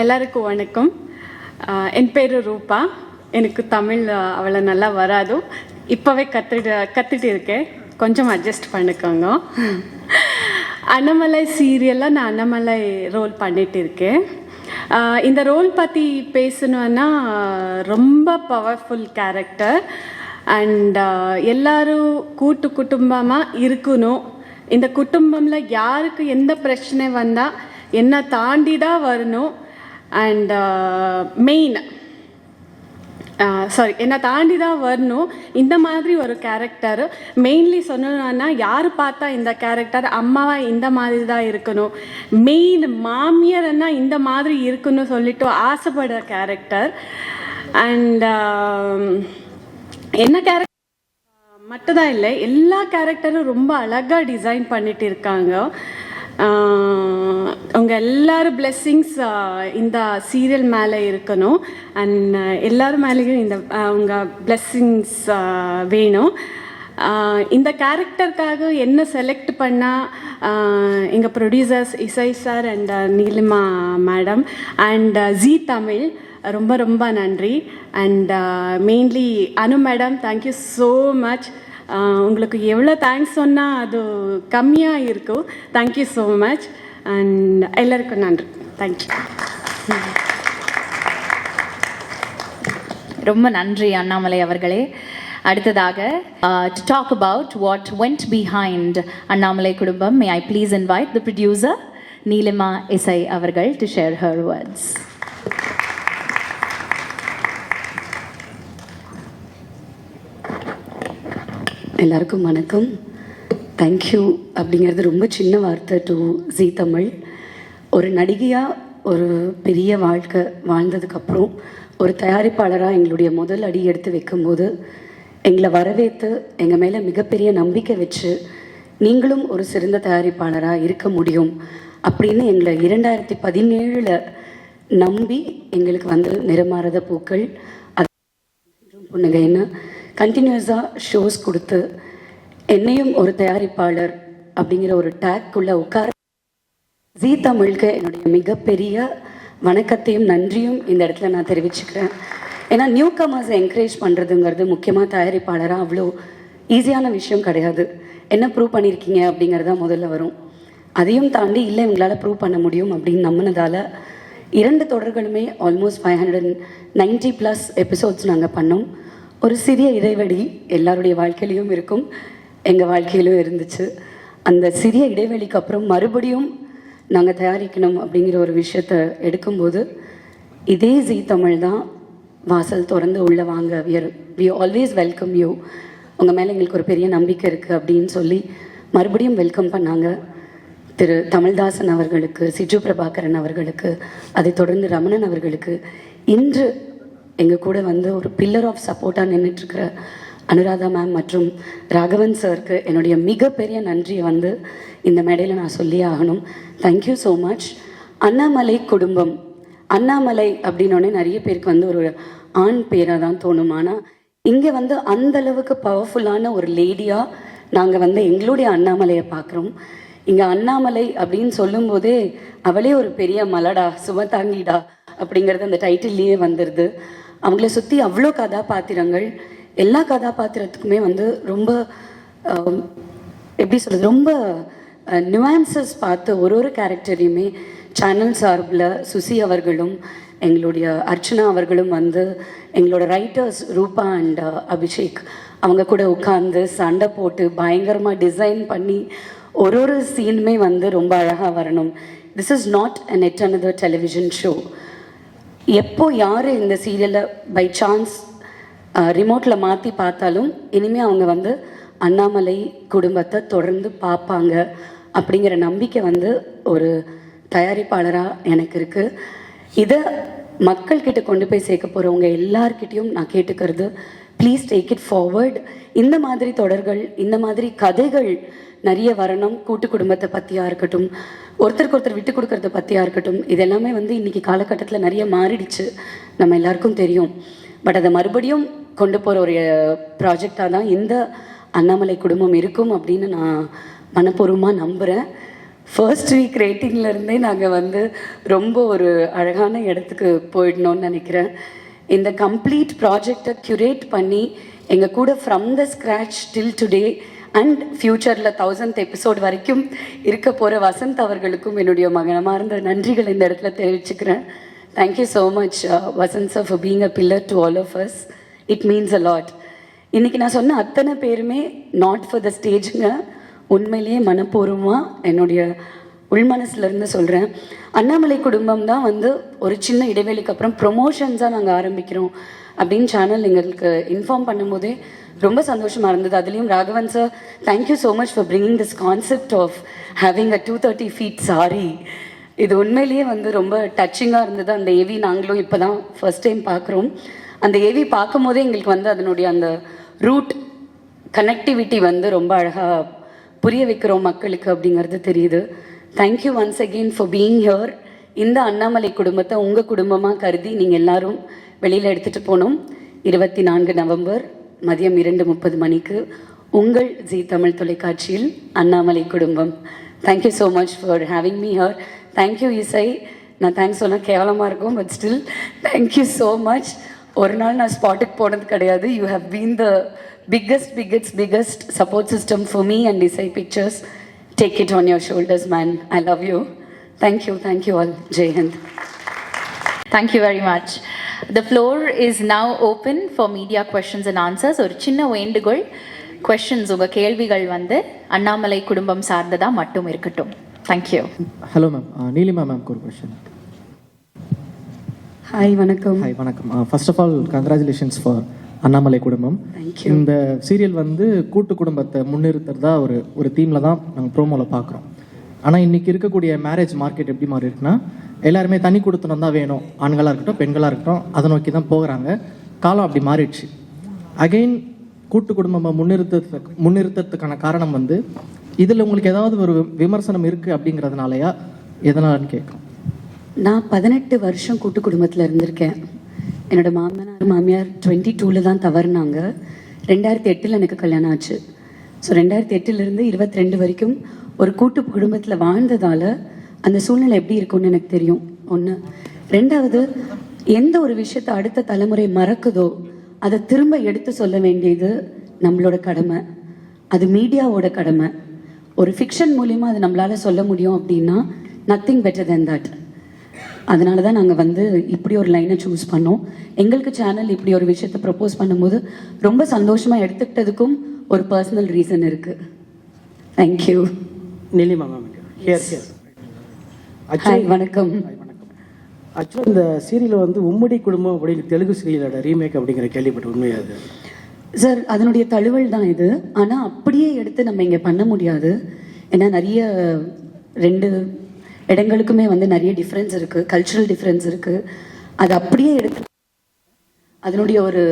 S7: எல்லாருக்கும் வணக்கம். என் பேர் ரூபா. எனக்கு தமிழ் அவ்வளோ நல்லா வராது, இப்போவே கற்றுட்டு இருக்கேன், கொஞ்சம் அட்ஜஸ்ட் பண்ணிக்கோங்க. அண்ணாமலை சீரியலில் நான் அண்ணாமலை ரோல் பண்ணிட்டு இருக்கேன். இந்த ரோல் பற்றி பேசணுன்னா ரொம்ப பவர்ஃபுல் கேரக்டர் அண்ட் எல்லாரும் கூட்டு குடும்பமாக இருக்கணும். இந்த குடும்பமில் யாருக்கு எந்த பிரச்சனை வந்தால் என்ன தாண்டி தான் வரணும். அண்ட் என்னை தாண்டி தான் வரணும். இந்த மாதிரி ஒரு கேரக்டர் மெயின்லி சொல்லணும்னா, யார் பார்த்தா இந்த கேரக்டர் அம்மாவா இந்த மாதிரி தான் இருக்கணும், மெயின் மாமியார்னா இந்த மாதிரி இருக்கணும் சொல்லிட்டு ஆசைப்படுற கேரக்டர். அண்ட் என்ன கேரக்டர் மட்டும்தான் இல்லை, எல்லா கேரக்டரும் ரொம்ப அழகாக டிசைன் பண்ணிட்டு இருக்காங்க. அவங்க எல்லாரும் பிளெஸ்ஸிங்ஸ் இந்த சீரியல் மேலே இருக்கணும் அண்ட் எல்லாரும் மேலேயும் இந்த அவங்க பிளெஸ்ஸிங்ஸ் வேணும். இந்த கேரக்டருக்காக என்ன செலக்ட் பண்ணால் எங்கள் producers Isai sir and Neelima madam and Zee Tamil ரொம்ப ரொம்ப நன்றி. And mainly Anu madam, thank you so much. உங்களுக்கு எவ்வளோ தேங்க்ஸ் சொன்னால் அது கம்மியாக இருக்கும். தேங்க்யூ ஸோ மச் அண்ட் எல்லாருக்கும் நன்றி. தேங்க்யூ.
S1: ரொம்ப நன்றி அண்ணாமலை அவர்களே. அடுத்ததாக to talk about what went behind Annamalai குடும்பம், may I please invite the producer Neelima இசை அவர்கள் to share her words.
S8: எல்லாருக்கும் வணக்கம். தேங்க்யூ அப்படிங்கிறது ரொம்ப சின்ன வார்த்தை டு ஜீ தமிழ். ஒரு நடிகையாக ஒரு பெரிய வாழ்க்கை வாழ்ந்ததுக்கப்புறம் ஒரு தயாரிப்பாளராக எங்களுடைய முதல் அடி எடுத்து வைக்கும்போது எங்களை வரவேற்று எங்கள் மேலே மிகப்பெரிய நம்பிக்கை வச்சு நீங்களும் ஒரு சிறந்த தயாரிப்பாளராக இருக்க முடியும் அப்படின்னு எங்களை 2017 நம்பி எங்களுக்கு வந்து நிறமாறத பூக்கள் புன்னகைன்னு கண்டினியூஸாக ஷோஸ் கொடுத்து என்னையும் ஒரு தயாரிப்பாளர் அப்படிங்கிற ஒரு டேக்குள்ளே உட்கார ஜீ தமிழுக்கு என்னுடைய மிகப்பெரிய வணக்கத்தையும் நன்றியும் இந்த இடத்துல நான் தெரிவிச்சுக்கிறேன். ஏன்னா நியூ கமர்ஸை என்கரேஜ் பண்ணுறதுங்கிறது முக்கியமாக தயாரிப்பாளராக அவ்வளோ ஈஸியான விஷயம் கிடையாது. என்ன ப்ரூவ் பண்ணியிருக்கீங்க அப்படிங்கிறதா முதல்ல வரும். அதையும் தாண்டி இல்லை இவங்களால் ப்ரூவ் பண்ண முடியும் அப்படின்னு நம்பினதால் 2 தொடர்களுமே ஆல்மோஸ்ட் 590+ எபிசோட்ஸ் நாங்கள் பண்ணோம். ஒரு சிறிய இடைவெளி எல்லாருடைய வாழ்க்கையிலையும் இருக்கும், எங்கள் வாழ்க்கையிலும் இருந்துச்சு. அந்த சிறிய இடைவெளிக்கு அப்புறம் மறுபடியும் நாங்கள் தயாரிக்கணும் அப்படிங்கிற ஒரு விஷயத்தை எடுக்கும்போது இதே ஜீ தமிழ் தான் வாசல் திறந்து உள்ளே வாங்க, வி ஆல்வேஸ் வெல்கம் யூ, உங்கள் மேலே எங்களுக்கு ஒரு பெரிய நம்பிக்கை இருக்குது அப்படின்னு சொல்லி மறுபடியும் வெல்கம் பண்ணாங்க. திரு தமிழ்தாசன் அவர்களுக்கு, சிஜு பிரபாகரன் அவர்களுக்கு, அதை தொடர்ந்து ரமணன் அவர்களுக்கு, இன்று எங்கள் கூட வந்து ஒரு பில்லர் ஆஃப் சப்போர்ட்டாக நின்றுட்டுருக்கிற அனுராதா மேம் மற்றும் ராகவன் சாருக்கு என்னுடைய மிகப்பெரிய நன்றியை வந்து இந்த மேடையில் நான் சொல்லியே ஆகணும். Thank you so much. அண்ணாமலை குடும்பம், அண்ணாமலை அப்படின்னோடனே நிறைய பேருக்கு வந்து ஒரு ஆண் பேராக தான் தோணும். ஆனால் இங்கே வந்து அந்தளவுக்கு பவர்ஃபுல்லான ஒரு லேடியாக நாங்கள் வந்து எங்களுடைய அண்ணாமலையை பார்க்குறோம். இங்கே அண்ணாமலை அப்படின்னு சொல்லும்போதே அவளே ஒரு பெரிய மலடா, சுமதாங்கிடா அப்படிங்கிறது அந்த டைட்டில்லையே வந்துடுது. அவங்கள சுற்றி அவ்வளோ கதாபாத்திரங்கள், எல்லா கதாபாத்திரத்துக்குமே வந்து ரொம்ப எப்படி சொல்கிறது, ரொம்ப நியூஆன்சஸ் பார்த்து ஒரு கேரக்டரையுமே சேனல் சார்பில் சுசி அவர்களும் எங்களுடைய அர்ச்சனா அவர்களும் வந்து எங்களோட ரைட்டர்ஸ் ரூபா அண்ட் அபிஷேக் அவங்க கூட உட்காந்து சண்டை போட்டு பயங்கரமாக டிசைன் பண்ணி ஒரு சீனுமே வந்து ரொம்ப அழகாக வரணும். This is not an yet another television show. எப்போ யார் இந்த சீரியலை பை சான்ஸ் ரிமோட்டில் மாற்றி பார்த்தாலும் இனிமேல் அவங்க வந்து அண்ணாமலை குடும்பத்தை தொடர்ந்து பார்ப்பாங்க அப்படிங்கிற நம்பிக்கை வந்து ஒரு தயாரிப்பாளராக எனக்கு இருக்குது. இதை மக்கள்கிட்ட கொண்டு போய் சேர்க்க போகிறவங்க எல்லார்கிட்டையும் நான் கேட்டுக்கிறது, ப்ளீஸ் டேக் இட் ஃபார்வர்ட். இந்த மாதிரி தொடர்கள், இந்த மாதிரி கதைகள் நிறைய வரணும். கூட்டு குடும்பத்தை பற்றியாக இருக்கட்டும், ஒருத்தருக்கு ஒருத்தர் விட்டு கொடுக்கறத பற்றியாக இருக்கட்டும், இது எல்லாமே வந்து இன்றைக்கி காலகட்டத்தில் நிறைய மாறிடுச்சு, நம்ம எல்லாருக்கும் தெரியும். பட் அதை மறுபடியும் கொண்டு போகிற ஒரு ப்ராஜெக்டாக தான் இந்த அண்ணாமலை குடும்பம் இருக்கும் அப்படின்னு நான் மனப்பூர்வமாக நம்புகிறேன். ஃபர்ஸ்ட் வீக் ரேட்டிங்லேருந்தே நாங்கள் வந்து ரொம்ப ஒரு அழகான இடத்துக்கு போயிடணும்னு நினைக்கிறேன். இந்த கம்ப்ளீட் ப்ராஜெக்டை க்யூரேட் பண்ணி எங்கள் கூட from the scratch till today and ஃப்யூச்சரில் 1000th எபிசோட் வரைக்கும் இருக்க போகிற வசந்த் அவர்களுக்கும் என்னுடைய மனமார்ந்த நன்றிகள் இந்த இடத்துல தெரிவிச்சுக்கிறேன். Thank you so much Vasanth sir for being a pillar to all of us. It means a lot. இன்றைக்கி நான் சொன்ன அத்தனை பேருமே நாட் ஃபார் த ஸ்டேஜுங்க, உண்மையிலேயே மனப்பூர்வமாக என்னுடைய உள்மனசுலேருந்து சொல்கிறேன். அண்ணாமலை குடும்பம் தான் வந்து ஒரு சின்ன இடைவெளிக்கு அப்புறம் ப்ரொமோஷன்ஸாக நாங்கள் ஆரம்பிக்கிறோம் அப்படின்னு சேனல் எங்களுக்கு இன்ஃபார்ம் பண்ணும்போதே ரொம்ப சந்தோஷமாக இருந்தது. அதுலேயும் Raghavan sir, thank you so much for bringing this concept of having a 230 feet sari. இது உண்மையிலேயே வந்து ரொம்ப டச்சிங்காக இருந்தது. அந்த ஏவி நாங்களும் இப்போ தான் ஃபர்ஸ்ட் டைம் பார்க்குறோம். அந்த ஏவி பார்க்கும் போதே எங்களுக்கு வந்து அதனுடைய அந்த ரூட் கனெக்டிவிட்டி வந்து ரொம்ப அழகாக புரிய வைக்கிறோம் மக்களுக்கு அப்படிங்கிறது தெரியுது. Thank you once again for being here. இந்த அண்ணாமலை குடும்பத்தை உங்கள் குடும்பமாக கருதி நீங்கள் எல்லாரும் வெளியில் எடுத்துகிட்டு போகணும். 24 நவம்பர் மதியம் 2:30 மணிக்கு உங்கள் ஜீ தமிழ் தொலைக்காட்சியில் அண்ணாமலை குடும்பம். Thank you so much for having me here. Thank you Isai. நான் தேங்க்ஸ் சொன்னால் கேவலமாக இருக்கும், but still thank you so much. ஒரு நாள் நான் ஸ்பாட்டுக்கு போனது கிடையாது. You have been the biggest support system for me and Isai Pictures. Take it on your shoulders, man. I love you. Thank you all. Jai Hind.
S1: Thank you very much. The floor is now open for media questions and answers. ஒரு சின்ன வேண்டுகோள், questions உங்கள் கேள்விகள் வந்து அண்ணாமலை குடும்பம் சார்ந்ததாக மட்டும் இருக்கட்டும். தேங்க்யூ.
S9: ஹலோ மேம், நீலிமா மேம்க்கு ஒரு கொஷின்.
S8: ஹாய், வணக்கம்.
S9: ஹாய், வணக்கம். First of all congratulations for Annamalai Kudumbam. இந்த சீரியல் வந்து கூட்டு குடும்பத்தை முன்னிறுத்துறதா ஒரு தீமில் தான் நாங்கள் ப்ரோமோவில் பார்க்குறோம். ஆனால் இன்றைக்கி இருக்கக்கூடிய மேரேஜ் மார்க்கெட் எப்படி மாறி இருக்குன்னா, எல்லாருமே தனி கொடுத்தனம் தான் வேணும், ஆண்களாக இருக்கட்டும் பெண்களாக இருக்கட்டும், அதை நோக்கி தான் போகிறாங்க. காலம் அப்படி மாறிடுச்சு. அகெயின் கூட்டு குடும்பமாக முன்னிறுத்தத்துக்கான காரணம் வந்து இதில் உங்களுக்கு ஏதாவது ஒரு விமர்சனம் இருக்குது அப்படிங்கிறதுனாலயா, எதனாலன்னு கேட்குறோம்.
S8: நான் 18 வருஷம் கூட்டு குடும்பத்தில் இருந்திருக்கேன். என்னோட மாமியார் 22 தான் தவறுனாங்க. 2008 எனக்கு கல்யாணம் ஆச்சு. ஸோ 2008 22 வரைக்கும் ஒரு கூட்டு குடும்பத்தில் வாழ்ந்ததால் அந்த சூழ்நிலை எப்படி இருக்கும்னு எனக்கு தெரியும். ஒன்று. ரெண்டாவது, எந்த ஒரு விஷயத்தை அடுத்த தலைமுறை மறக்குதோ அதை திரும்ப எடுத்து சொல்ல வேண்டியது நம்மளோட கடமை. அது மீடியாவோட கடமை. ஒரு ஃபிக்ஷன் மூலிமா அது நம்மளால் சொல்ல முடியும் அப்படின்னா நத்திங் பெட்டர் தென் தட். அதனால தான் நாங்கள் வந்து இப்படி ஒரு லைனை சூஸ் பண்ணோம். எங்களுக்கு சேனல் இப்படி ஒரு விஷயத்தை ப்ரப்போஸ் பண்ணும்போது ரொம்ப சந்தோஷமாக எடுத்துக்கிட்டதுக்கும் ஒரு பர்சனல் ரீசன் இருக்குது. தேங்க்யூ.
S10: நிலிமா மேம்.
S8: வணக்கம்.
S10: ஆக்சுவலாக இந்த சீரியல் வந்து உம்மடி குடும்பம் அப்படின்னு தெலுங்கு சீரியலோட ரீமேக் அப்படிங்கிற கேள்விப்பட்ட உண்மையாது
S8: சார்? அதனுடைய தழுவல் தான் இது. ஆனால் அப்படியே எடுத்து நம்ம இங்கே பண்ண முடியாது. ஏன்னா நிறைய 2 இடங்களுக்குமே வந்து நிறைய டிஃப்ரென்ஸ் இருக்குது, கல்ச்சுரல் டிஃப்ரென்ஸ் இருக்குது. அது அப்படியே எடுத்து அதனுடைய ஒரு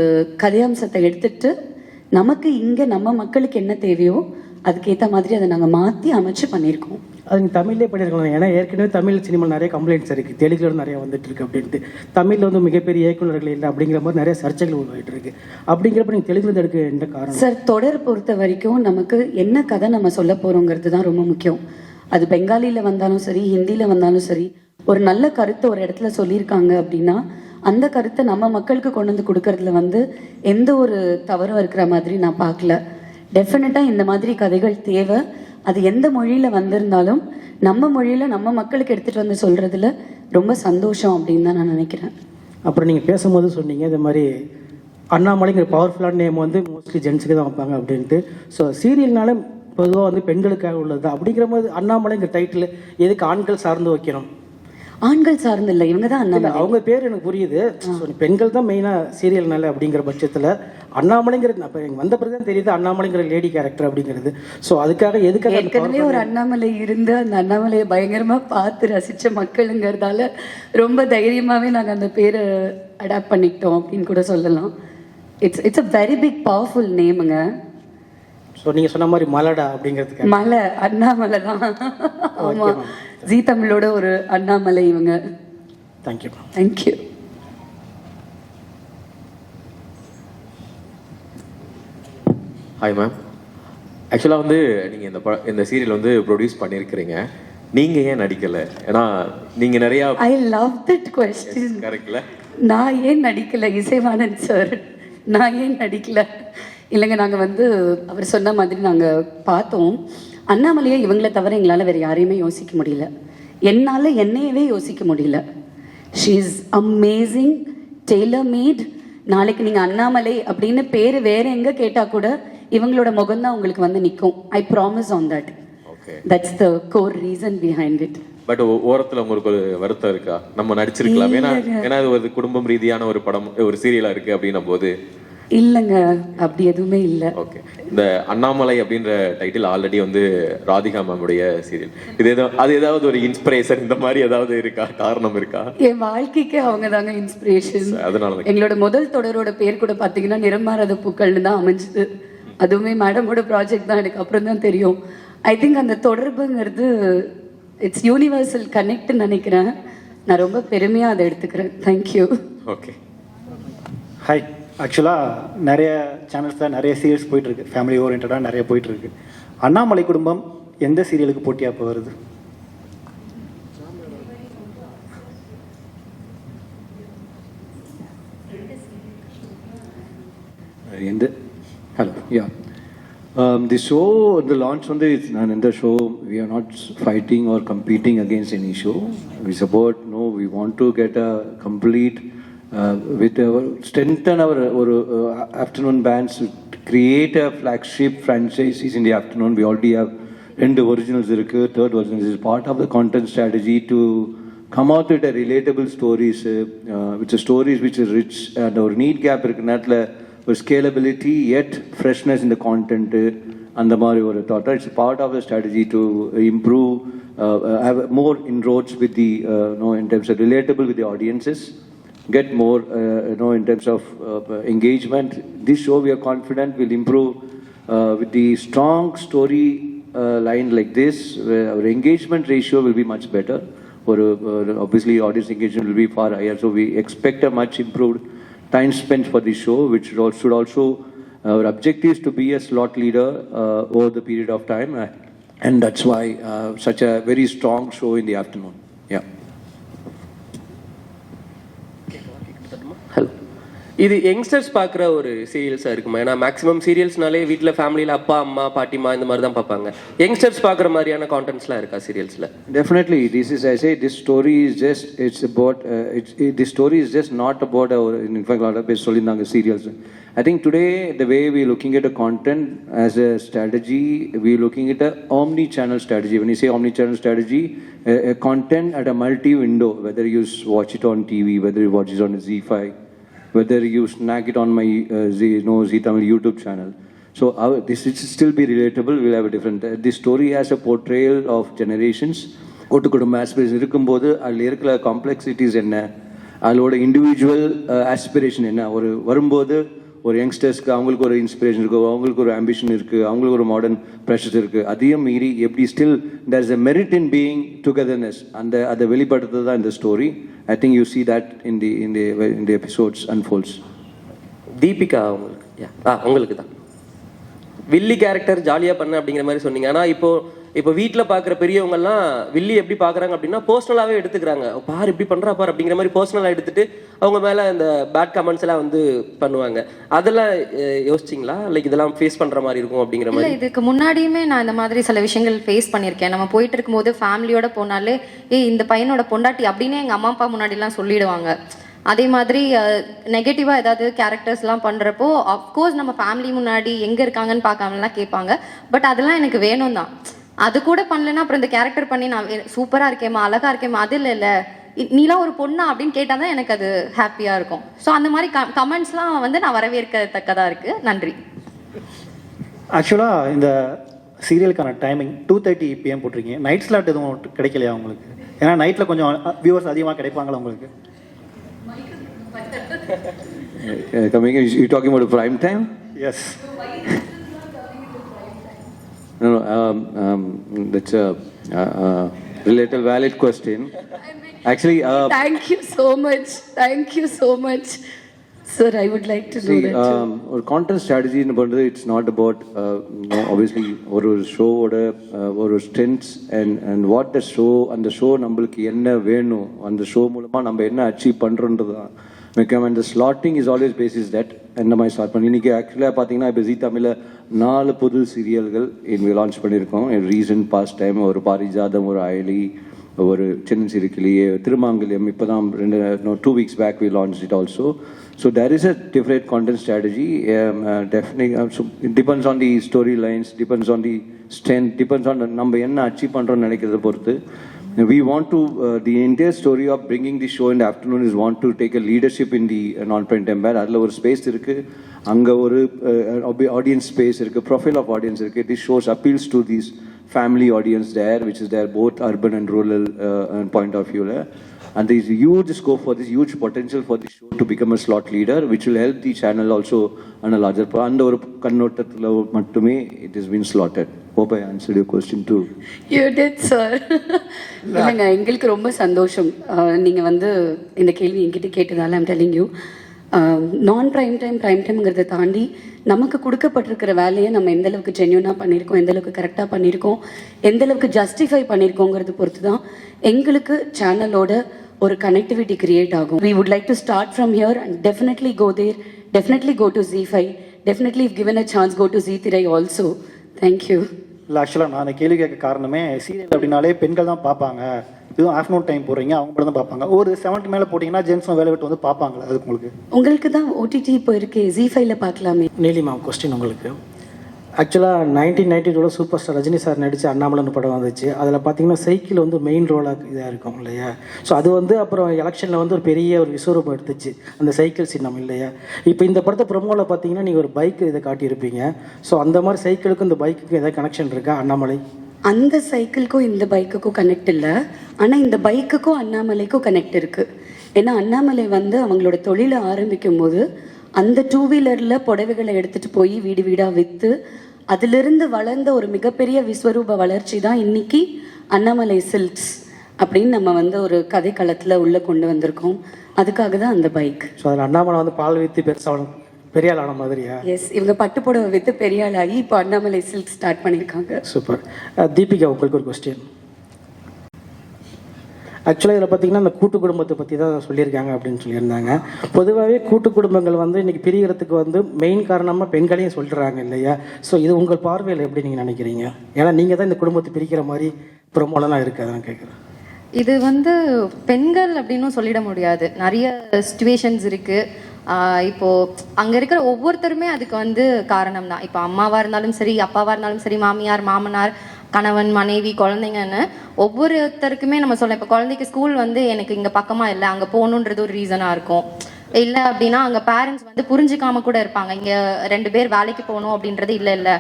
S8: கதையம்சத்தை எடுத்துட்டு நமக்கு இங்கே நம்ம மக்களுக்கு என்ன தேவையோ அதுக்கேற்ற மாதிரி அதை நாங்கள் மாற்றி அமைச்சு பண்ணியிருக்கோம்.
S10: அது நீங்கள் தமிழ்லேயே பண்ணியிருக்கலாம். ஏன்னா ஏற்கனவே தமிழ் சினிமா நிறைய கம்ப்ளைண்ட்ஸ் இருக்குது, தெலுங்குல நிறைய வந்துட்டு இருக்கு அப்படின்ட்டு. தமிழில் வந்து மிகப்பெரிய இயக்குநர்கள் இல்லை அப்படிங்கிற மாதிரி நிறைய சர்ச்சைகள் உருவாகிட்டு இருக்கு. அப்படிங்கிறப்ப நீங்கள் தெலுங்குல எடுக்க என்ன காரணம்?
S8: சார், தொடர் பொறுத்த வரைக்கும் நமக்கு என்ன கதை நம்ம சொல்ல போகிறோங்கிறது தான் ரொம்ப முக்கியம். அது பெங்காலியில் வந்தாலும் சரி, ஹிந்தியில் வந்தாலும் சரி, ஒரு நல்ல கருத்தை ஒரு இடத்துல சொல்லியிருக்காங்க அப்படின்னா அந்த கருத்தை நம்ம மக்களுக்கு கொண்டு வந்து கொடுக்கறதுல வந்து எந்த ஒரு தவறும் இருக்கிற மாதிரி நான் பார்க்கல. டெஃபினட்டாக இந்த மாதிரி கதைகள் தேவை. அது எந்த மொழியில் வந்திருந்தாலும் நம்ம மொழியில் நம்ம மக்களுக்கு எடுத்துகிட்டு வந்து சொல்கிறதுல ரொம்ப சந்தோஷம் அப்படின்னு தான் நான் நினைக்கிறேன்.
S10: அப்புறம் நீங்கள் பேசும்போது சொன்னீங்க இது மாதிரி அண்ணாமலைங்கிற பவர்ஃபுல்லான நேம் வந்து மோஸ்ட்லி ஜென்ஸுக்கு தான் வைப்பாங்க அப்படின்ட்டு. ஸோ சீரியல்னால பொதுவாக வந்து பெண்களுக்காக உள்ளது அப்படிங்கிற போது அண்ணாமலைங்கிற டைட்டில் எதுக்கு ஆண்கள் சார்ந்து வைக்கணும்?
S8: ஆண்கள் சார்ந்து இல்லை, இவங்க தான் அண்ணாமலை.
S10: அவங்க பேர் எனக்கு புரியுது. பெண்கள் தான் மெயினாக சீரியல்னால அப்படிங்கிற பட்சத்தில் அண்ணாமலைங்கிறது அப்போ எனக்கு வந்த பிறகு தான் தெரியுது அண்ணாமலைங்கிற லேடி கேரக்டர் அப்படிங்கிறது. ஸோ அதுக்காக எதுக்காக
S8: ஏற்கனவே ஒரு அண்ணாமலை இருந்து அந்த அண்ணாமலையை பயங்கரமாக பார்த்து ரசித்த மக்களுங்கிறதால ரொம்ப தைரியமாகவே நாங்கள் அந்த பேரை அடாப்ட் பண்ணிக்கிட்டோம் அப்படின்னு கூட சொல்லலாம். It's a very big powerful நேமுங்க.
S10: ஸோ நீங்கள் சொன்ன மாதிரி மலடா அப்படிங்கிறதுக்கு
S8: மலை அண்ணாமலை தான். ஆமாம், ஜீ தமிழோட ஒரு அண்ணாமலை இவங்க.
S10: தேங்க்யூ.
S8: தேங்க்யூ.
S11: Hi ma'am. ஆக்சுவலாக வந்து நீங்கள் இந்த சீரியல் வந்து ப்ரொடியூஸ் பண்ணியிருக்கிறீங்க. நீங்கள் ஏன் நடிக்கலை? ஏன்னா நீங்கள் நிறையா
S8: ஐ லவ் தட் கொஸ்டின்.
S11: கரெக்ட்ல?
S8: நான் ஏன் நடிக்கலை இசைவாணன் சார், நான் ஏன் நடிக்கலை? இல்லைங்க, நாங்கள் வந்து அவர் சொன்ன மாதிரி நாங்கள் பார்த்தோம். அண்ணாமலையை இவங்களை தவிர எங்களால் வேறு யாரையுமே யோசிக்க முடியல. என்னால் என்னையவே யோசிக்க முடியல. She is amazing, tailor made. நாளைக்கு நீங்கள் அண்ணாமலை அப்படின்னு பேர் வேறு எங்கே கேட்டால் கூட இவங்களோட முகம்தான் உங்களுக்கு வந்து நிற்கும். I promise on that. That's the core reason behind it.
S11: But ஓரத்தில் உங்களுக்கு ஒரு வருத்தம் இருக்கா? நம்ம நடிச்சிருக்கலாம், ஏன்னா இது ஒரு குடும்பம் ரீதியான ஒரு படம், ஒரு சீரியலாக இருக்குது அப்படின்னும் போது.
S8: இல்லைங்க, அப்படி எதுவுமே இல்லை.
S11: ஓகே. இந்த அண்ணாமலை அப்படின்ற டைட்டில் ஆல்ரெடி வந்து ராதிகா மேமுடைய சீரியல். அது ஏதாவது ஒரு இன்ஸ்பிரேஷன் இந்த மாதிரி ஏதாவது இருக்கா? காரணம் இருக்கா?
S8: என் வாழ்க்கைக்கு அவங்க தாங்க இன்ஸ்பிரேஷன்.
S11: அதனால
S8: எங்களோட முதல் தொடரோட பேர் கூட பார்த்தீங்கன்னா நிறமாறாத பூக்கள்னு தான் அமைஞ்சது. அதுவுமே மேடமோட ப்ராஜெக்ட் தான், எனக்கு அப்புறம் தான் தெரியும். ஐ திங்க் அந்த தொடர்புங்கிறது இட்ஸ் யூனிவர்சல் கனெக்ட்னு நினைக்கிறேன். நான் ரொம்ப பெருமையாக அதை எடுத்துக்கிறேன். தேங்க்யூ.
S11: ஓகே.
S12: ஹாய். ஆக்சுவலாக நிறைய சேனல்ஸில் நிறைய சீரியல்ஸ் போயிட்டுருக்கு, ஃபேமிலி ஓரியன்டாக நிறைய போயிட்டுருக்கு. அண்ணாமலை குடும்பம் எந்த சீரியலுக்கு போட்டியாக இப்போ வருது?
S2: Hello, yeah. The show, the launch on the show, we are not fighting or competing against any show. We support, we want to get a complete, with our strengthen our afternoon bands, to create a flagship franchises in the afternoon. We already have 2 originals, third original is part of the content strategy to come out with a relatable stories, which are stories which are rich, and our need gap iruknaatla ஒரு scalability yet freshness in the content, அந்த மாதிரி ஒரு thought. It's part of the strategy to improve, have more inroads with the, in terms of relatable with the audiences, get more, in terms of engagement. This show we are confident will improve with the strong story line like this. Our engagement ratio will be much better. Or obviously audience engagement will be far higher. So we expect a much improved time spent for the show, which should also, our objective is to be a slot leader over the period of time, and that's why such a very strong show in the afternoon. Yeah.
S13: Hello, இது youngsters பார்க்குற ஒரு சீரியல்ஸாக இருக்குமா? ஏன்னா maximum சீரியல்ஸ்னாலே வீட்டில் ஃபேமிலியில் அப்பா அம்மா பாட்டிமா இந்த மாதிரி தான் பார்ப்பாங்க. யங்ஸ்டர்ஸ் பார்க்குற மாதிரியான கான்டென்ட்ஸ்லாம் இருக்கா சீரியல்ஸில்?
S2: Definitely, this is, I say, this story is just, it's about, this story is just not about our, in fact, a lot of people solindanga serials. I think today, the way we're looking at the content as a strategy, we're looking at a omni-channel strategy. When you say omni-channel strategy, a content at a multi-window, whether you watch it on TV, whether you watch it on ZEE5, whether you snack it on my Zee Tamil YouTube channel. So this will still be relatable. We'll have a different. This story has a portrayal of generations. கூட்டு குடும்ப aspiration இருக்கும்போது அதில் இருக்கிற complexities என்ன, அதோட individual aspiration என்ன, ஒரு வரும்போது ஒரு யங்ஸ்டர்ஸ்க்கு அவங்களுக்கு ஒரு இன்ஸ்பிரேஷன் இருக்குது, அவங்களுக்கு ஒரு ஆம்பிஷன் இருக்குது, அவங்களுக்கு ஒரு மாடர்ன் ப்ரெஷர்ஸ் இருக்குது. அதையும் மீறி எப்படி still there is a merit in being togetherness, அதை வெளிப்படுத்துறது தான் இந்த story. I think you see that in the episodes unfolds.
S13: Deepika உங்களுக்கு தான் வில்லி கேரக்டர் ஜாலியாக பண்ண அப்படிங்கிற மாதிரி சொன்னீங்க. ஆனால் இப்போ வீட்டில் பார்க்குற பெரியவங்கெல்லாம் வில்லி எப்படி பார்க்குறாங்க அப்படின்னா பர்சனலாகவே எடுத்துக்கிறாங்க. பார் இப்படி பண்ணுறா பார் அப்படிங்கிற மாதிரி பர்சனலாக எடுத்துட்டு அவங்க மேலே இந்த பேட் கமெண்ட்ஸ் எல்லாம் வந்து பண்ணுவாங்க. அதெல்லாம் யோசிச்சிங்களா? லைக் இதெல்லாம் ஃபேஸ் பண்ணுற மாதிரி இருக்கும் அப்படிங்கிற மாதிரி?
S14: இதுக்கு முன்னாடியுமே நான் இந்த மாதிரி சில விஷயங்கள் ஃபேஸ் பண்ணியிருக்கேன். நம்ம போயிட்டு இருக்கும்போது ஃபேமிலியோட போனாலே இந்த பையனோட பொண்டாட்டி அப்படின்னு எங்கள் அம்மா அப்பா முன்னாடிலாம் சொல்லிடுவாங்க. அதே மாதிரி நெகட்டிவாக ஏதாவது கேரக்டர்ஸ்லாம் பண்ணுறப்போ அஃப்கோர்ஸ் நம்ம ஃபேமிலி முன்னாடி எங்கே இருக்காங்கன்னு பார்க்காமலாம் கேட்பாங்க. பட் அதெல்லாம் எனக்கு வேணும் தான். அது கூட பண்ணலன்னா அப்புறம் இந்த கேரக்டர் பண்ணி நான் சூப்பராக இருக்கேம்மா, அழகாக இருக்கேம்மா, அது இல்லை நீலாம் ஒரு பொண்ணா அப்படின்னு கேட்டால் தான் எனக்கு அது ஹாப்பியாக இருக்கும். ஸோ அந்த மாதிரி கமெண்ட்ஸ்லாம் வந்து நான் வரவேற்கத்தக்கதாக இருக்குது. நன்றி.
S12: ஆக்சுவலாக இந்த சீரியலுக்கான டைமிங் 2:30 PM போட்டிருக்கீங்க. நைட் ஸ்லாட் எதுவும் கிடைக்கலையா உங்களுக்கு? ஏன்னா நைட்டில் கொஞ்சம் வியூவர்ஸ் அதிகமாக கிடைப்பாங்களா உங்களுக்கு?
S2: You talking about prime time?
S12: Yes.
S2: No, that's a related valid question. Actually,
S8: thank you so much. Sir, I would like to know that too.
S2: Our content strategy in Bandra, it's not about, obviously, ஒரு ஷோவோட ஒரு strengths and what the show, அந்த show நம்மளுக்கு என்ன வேணும், அந்த show மூலமாக நம்ம என்ன அச்சீவ் பண்ணுறோன்றது தான் முக்கியம். And slotting is always basis that இந்த மாதிரி ஸ்டார்ட் பண்ணி இன்றைக்கி ஆக்சுவலாக பார்த்தீங்கன்னா இப்போ ஜீ தமிழில் 4 புது சீரியல்கள் லான்ச் பண்ணியிருக்கோம். ரீசன்ட் பாஸ்ட் டைம் ஒரு பாரிஜாதம், ஒரு அயலி, ஒரு சின்ன சிறுக்கிளியே, திருமாங்கல்யம், இப்போ தான் 2 weeks back we launched it also. So there is a different content strategy. Definitely, so it depends on the storylines, depends on the strength, depends on நம்ம என்ன அச்சீவ் பண்ணுறோம்னு நினைக்கிறத பொறுத்து. We want to, the entire story of bringing the show in the afternoon is want to take a leadership in the non-print empire. அதில் ஒரு space இருக்குது, அங்கே ஒரு ஆடியன்ஸ் ஸ்பேஸ் இருக்குது, ப்ரொஃபைல் ஆஃப் ஆடியன்ஸ் இருக்குது. This shows appeals to these family audience there, which is there both urban and rural point of view. And there is huge scope for this, huge potential for this show to become a slot leader, which will help the channel also on a larger part. And ஒரு கண்ணோட்டத்தில் மட்டுமே it has been slotted. Hope I answered your question too.
S8: You did, sir. இல்லைங்க, எங்களுக்கு ரொம்ப சந்தோஷம் நீங்கள் வந்து இந்த கேள்வி என்கிட்ட கேட்டதால ஐம் டெல்லிங் யூ. நான் ப்ரைம் டைம்ங்கிறத தாண்டி நமக்கு கொடுக்கப்பட்டிருக்கிற வேலையை நம்ம எந்தளவுக்கு ஜென்யூனாக பண்ணியிருக்கோம், எந்தளவுக்கு கரெக்டாக பண்ணியிருக்கோம், எந்தளவுக்கு ஜஸ்டிஃபை பண்ணியிருக்கோங்கிறது பொறுத்து தான் எங்களுக்கு சேனலோட ஒரு கனெக்டிவிட்டி கிரியேட் ஆகும். We would like to start from here and definitely go there, definitely go to ZEE5, definitely if given a chance go to Zee Thirai also. Thank you.
S12: இல்லை, ஆக்சுவலாக நான் அந்த கேள்வி கேட்க காரணமே சீரியல் அப்படின்னாலே பெண்கள் தான் பார்ப்பாங்க, இதுவும் ஆஃப்டர்நூன் டைம் போடுறீங்க, அவங்க மட்டும் தான் பார்ப்பாங்க. ஒரு 70 மேலே போட்டிங்கன்னா ஜென்ஸும் வேலை விட்டு வந்து பார்ப்பாங்களா? அதுக்கு உங்களுக்கு
S8: தான் ஓடிடி இப்போ இருக்கு, ZEE5ல பார்க்கலாமே.
S10: நீலிமா, கொஸ்டின் உங்களுக்கு. ஆக்சுவலாக 1992 சூப்பர் ஸ்டார் ரஜினி சார் நடித்த அண்ணாமலைன்னு படம் வந்துச்சு. அதில் பார்த்தீங்கன்னா சைக்கிள் வந்து மெயின் ரோலாக இதாக இருக்கும் இல்லையா? ஸோ அது வந்து அப்புறம் எலெக்ஷனில் வந்து ஒரு பெரிய ஒரு விஸ்வரூபம் எடுத்துச்சு அந்த சைக்கிள் சின்னம் இல்லையா? இப்போ இந்த படத்தை ப்ரொமோவில் பார்த்தீங்கன்னா நீங்கள் ஒரு பைக் இதை காட்டியிருப்பீங்க. ஸோ அந்த மாதிரி சைக்கிளுக்கும் இந்த பைக்குக்கும் ஏதாவது கனெக்ஷன் இருக்கா அண்ணாமலை?
S8: அந்த சைக்கிளுக்கும் இந்த பைக்குக்கும் கனெக்ட் இல்லை, ஆனால் இந்த பைக்குக்கும் அண்ணாமலைக்கும் கனெக்ட் இருக்குது. ஏன்னா அண்ணாமலை வந்து அவங்களோட தொழிலை ஆரம்பிக்கும் போது அந்த 2 வீலரில் புடவைகளை எடுத்துகிட்டு போய் வீடு வீடாக விற்று அதிலிருந்து வளர்ந்த ஒரு மிகப்பெரிய விஸ்வரூப வளர்ச்சி தான் இன்னைக்கு அண்ணாமலை சில்க்ஸ் அப்படின்னு நம்ம வந்து ஒரு கதை களத்தில் உள்ளே கொண்டு வந்திருக்கோம். அதுக்காக தான் அந்த பைக்.
S10: ஸோ அதில் அண்ணாமலை வந்து பால் விற்று பெரிய ஆள் ஆன மாதிரியா?
S8: எஸ், இவங்க பட்டு புடவை விற்று பெரிய ஆள் ஆகி இப்போ அண்ணாமலை சில்க் ஸ்டார்ட் பண்ணியிருக்காங்க.
S10: சூப்பர். தீபிகா, உங்களுக்கு ஒரு கொஸ்டின். ஆக்சுவலாக இதில் பார்த்தீங்கன்னா இந்த கூட்டு குடும்பத்தை பற்றி தான் சொல்லியிருக்காங்க அப்படின்னு சொல்லியிருந்தாங்க. பொதுவாகவே கூட்டு குடும்பங்கள் வந்து இன்றைக்கி பிரிகிறதுக்கு வந்து மெயின் காரணமாக பெண்களையும் சொல்லிடுறாங்க இல்லையா? ஸோ இது உங்கள் பார்வையில் எப்படி நீங்கள் நினைக்கிறீங்க? ஏன்னா நீங்கள் தான் இந்த குடும்பத்தை பிரிக்கிற மாதிரி ப்ரொமோலாம் இருக்குது, அதான் கேட்குறேன்.
S14: இது வந்து பெண்கள் அப்படின்னு சொல்லிட முடியாது, நிறைய சுச்சுவேஷன்ஸ் இருக்குது. இப்போது அங்கே இருக்கிற ஒவ்வொருத்தருமே அதுக்கு வந்து காரணம் தான். இப்போ அம்மாவாக இருந்தாலும் சரி, அப்பாவாக இருந்தாலும் சரி, மாமியார் மாமனார், கணவன் மனைவி, குழந்தைங்கன்னு ஒவ்வொருத்தருக்குமே நம்ம சொல்லலாம். இப்போ குழந்தைக்கு ஸ்கூல் வந்து எனக்கு இங்கே பக்கமாக இல்லை, அங்கே போகணுன்றது ஒரு ரீசனாக இருக்கும். இல்லை அப்படின்னா அங்கே பேரண்ட்ஸ் வந்து புரிஞ்சிக்காம கூட இருப்பாங்க. இங்கே 2 பேர் வேலைக்கு போகணும் அப்படின்றது இல்லை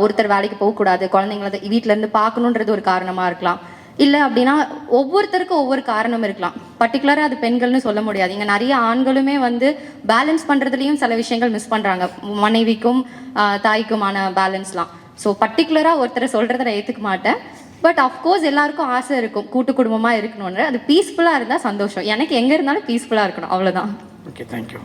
S14: ஒருத்தர் வேலைக்கு போகக்கூடாது, குழந்தைங்கள வீட்டிலேருந்து பார்க்கணுன்றது ஒரு காரணமாக இருக்கலாம். இல்லை அப்படின்னா ஒவ்வொருத்தருக்கும் ஒவ்வொரு காரணம் இருக்கலாம். பர்டிகுலராக அது பெண்கள்னு சொல்ல முடியாது. இங்கே நிறைய ஆண்களுமே வந்து பேலன்ஸ் பண்ணுறதுலேயும் சில விஷயங்கள் மிஸ் பண்ணுறாங்க, மனைவிக்கும் தாய்க்குமான பேலன்ஸ்லாம். ஸோ பர்டிகுலராக ஒருத்தரை சொல்கிறத நான் ஏற்றுக்க மாட்டேன். பட் அஃப்கோர்ஸ் எல்லாருக்கும் ஆசை இருக்கும் கூட்டு குடும்பமாக இருக்கணும்னு. அது பீஸ்ஃபுல்லாக இருந்தால் சந்தோஷம். எனக்கு எங்கே இருந்தாலும் பீஸ்ஃபுல்லாக இருக்கணும், அவ்வளோதான்.
S10: Okay, thank you.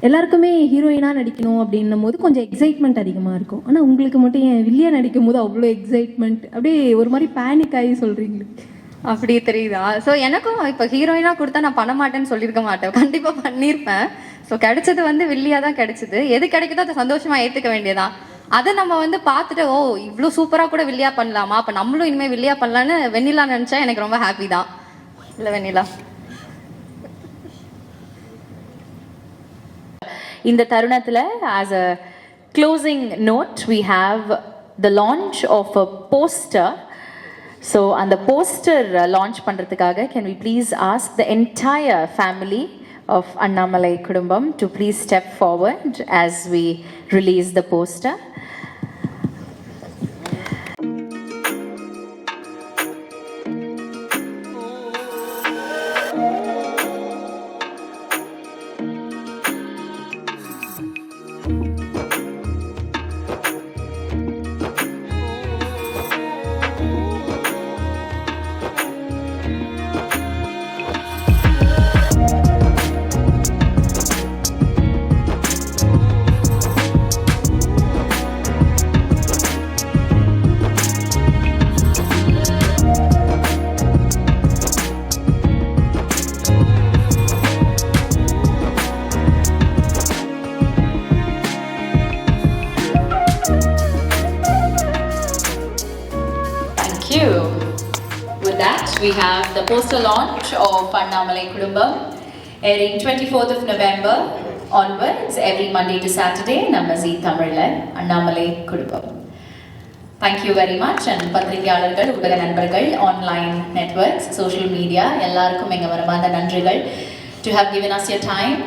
S15: எல்லாருக்குமே ஹீரோயினாக நடிக்கணும் அப்படின்னும் போது கொஞ்சம் எக்ஸைட்மெண்ட் அதிகமாக இருக்கும். ஆனால் உங்களுக்கு மட்டும் ஏன் வில்லியாக நடிக்கும் போது அவ்வளோ எக்ஸைட்மெண்ட், அப்படியே ஒரு மாதிரி பேனிக் ஆகி சொல்கிறீங்களே?
S14: அப்படி தெரியுதா? ஸோ எனக்கும் இப்போ ஹீரோயினாக கொடுத்தா நான் பண்ண மாட்டேன்னு சொல்லியிருக்க மாட்டேன், கண்டிப்பாக பண்ணியிருப்பேன். ஸோ கிடைச்சது வந்து வில்லியாக தான் கிடைச்சிது. எது கிடைக்குதோ அதை சந்தோஷமாக ஏற்றுக்க வேண்டியதான். அதை நம்ம வந்து பார்த்துட்டு ஓ இவ்வளோ சூப்பராக கூட வில்லியாக பண்ணலாமா, அப்போ நம்மளும் இனிமேல் வில்லியாக பண்ணலான்னு வெண்ணிலா நினச்சா எனக்கு ரொம்ப ஹாப்பி தான். இல்லை வெண்ணிலா?
S1: இந்த தருணத்தில் as a closing note we have the launch of a poster. ஸோ அந்த போஸ்டர் லான்ச் பண்ணுறதுக்காக can we please ask the entire family of Annamalai Kudumbam to please step forward as we release the poster. With that, we have the poster launch of Annamalai Kudumbam airing 24th of November onwards every Monday to Saturday நம்ம ஜீ தமிழ்ல Annamalai Kudumbam. Thank you very much. and பத்திரிகையாளர்கள், ஊடக நண்பர்கள், online networks, social media எல்லாருக்கும் எங்க மனமார்ந்த நன்றிகள் to have given us your time.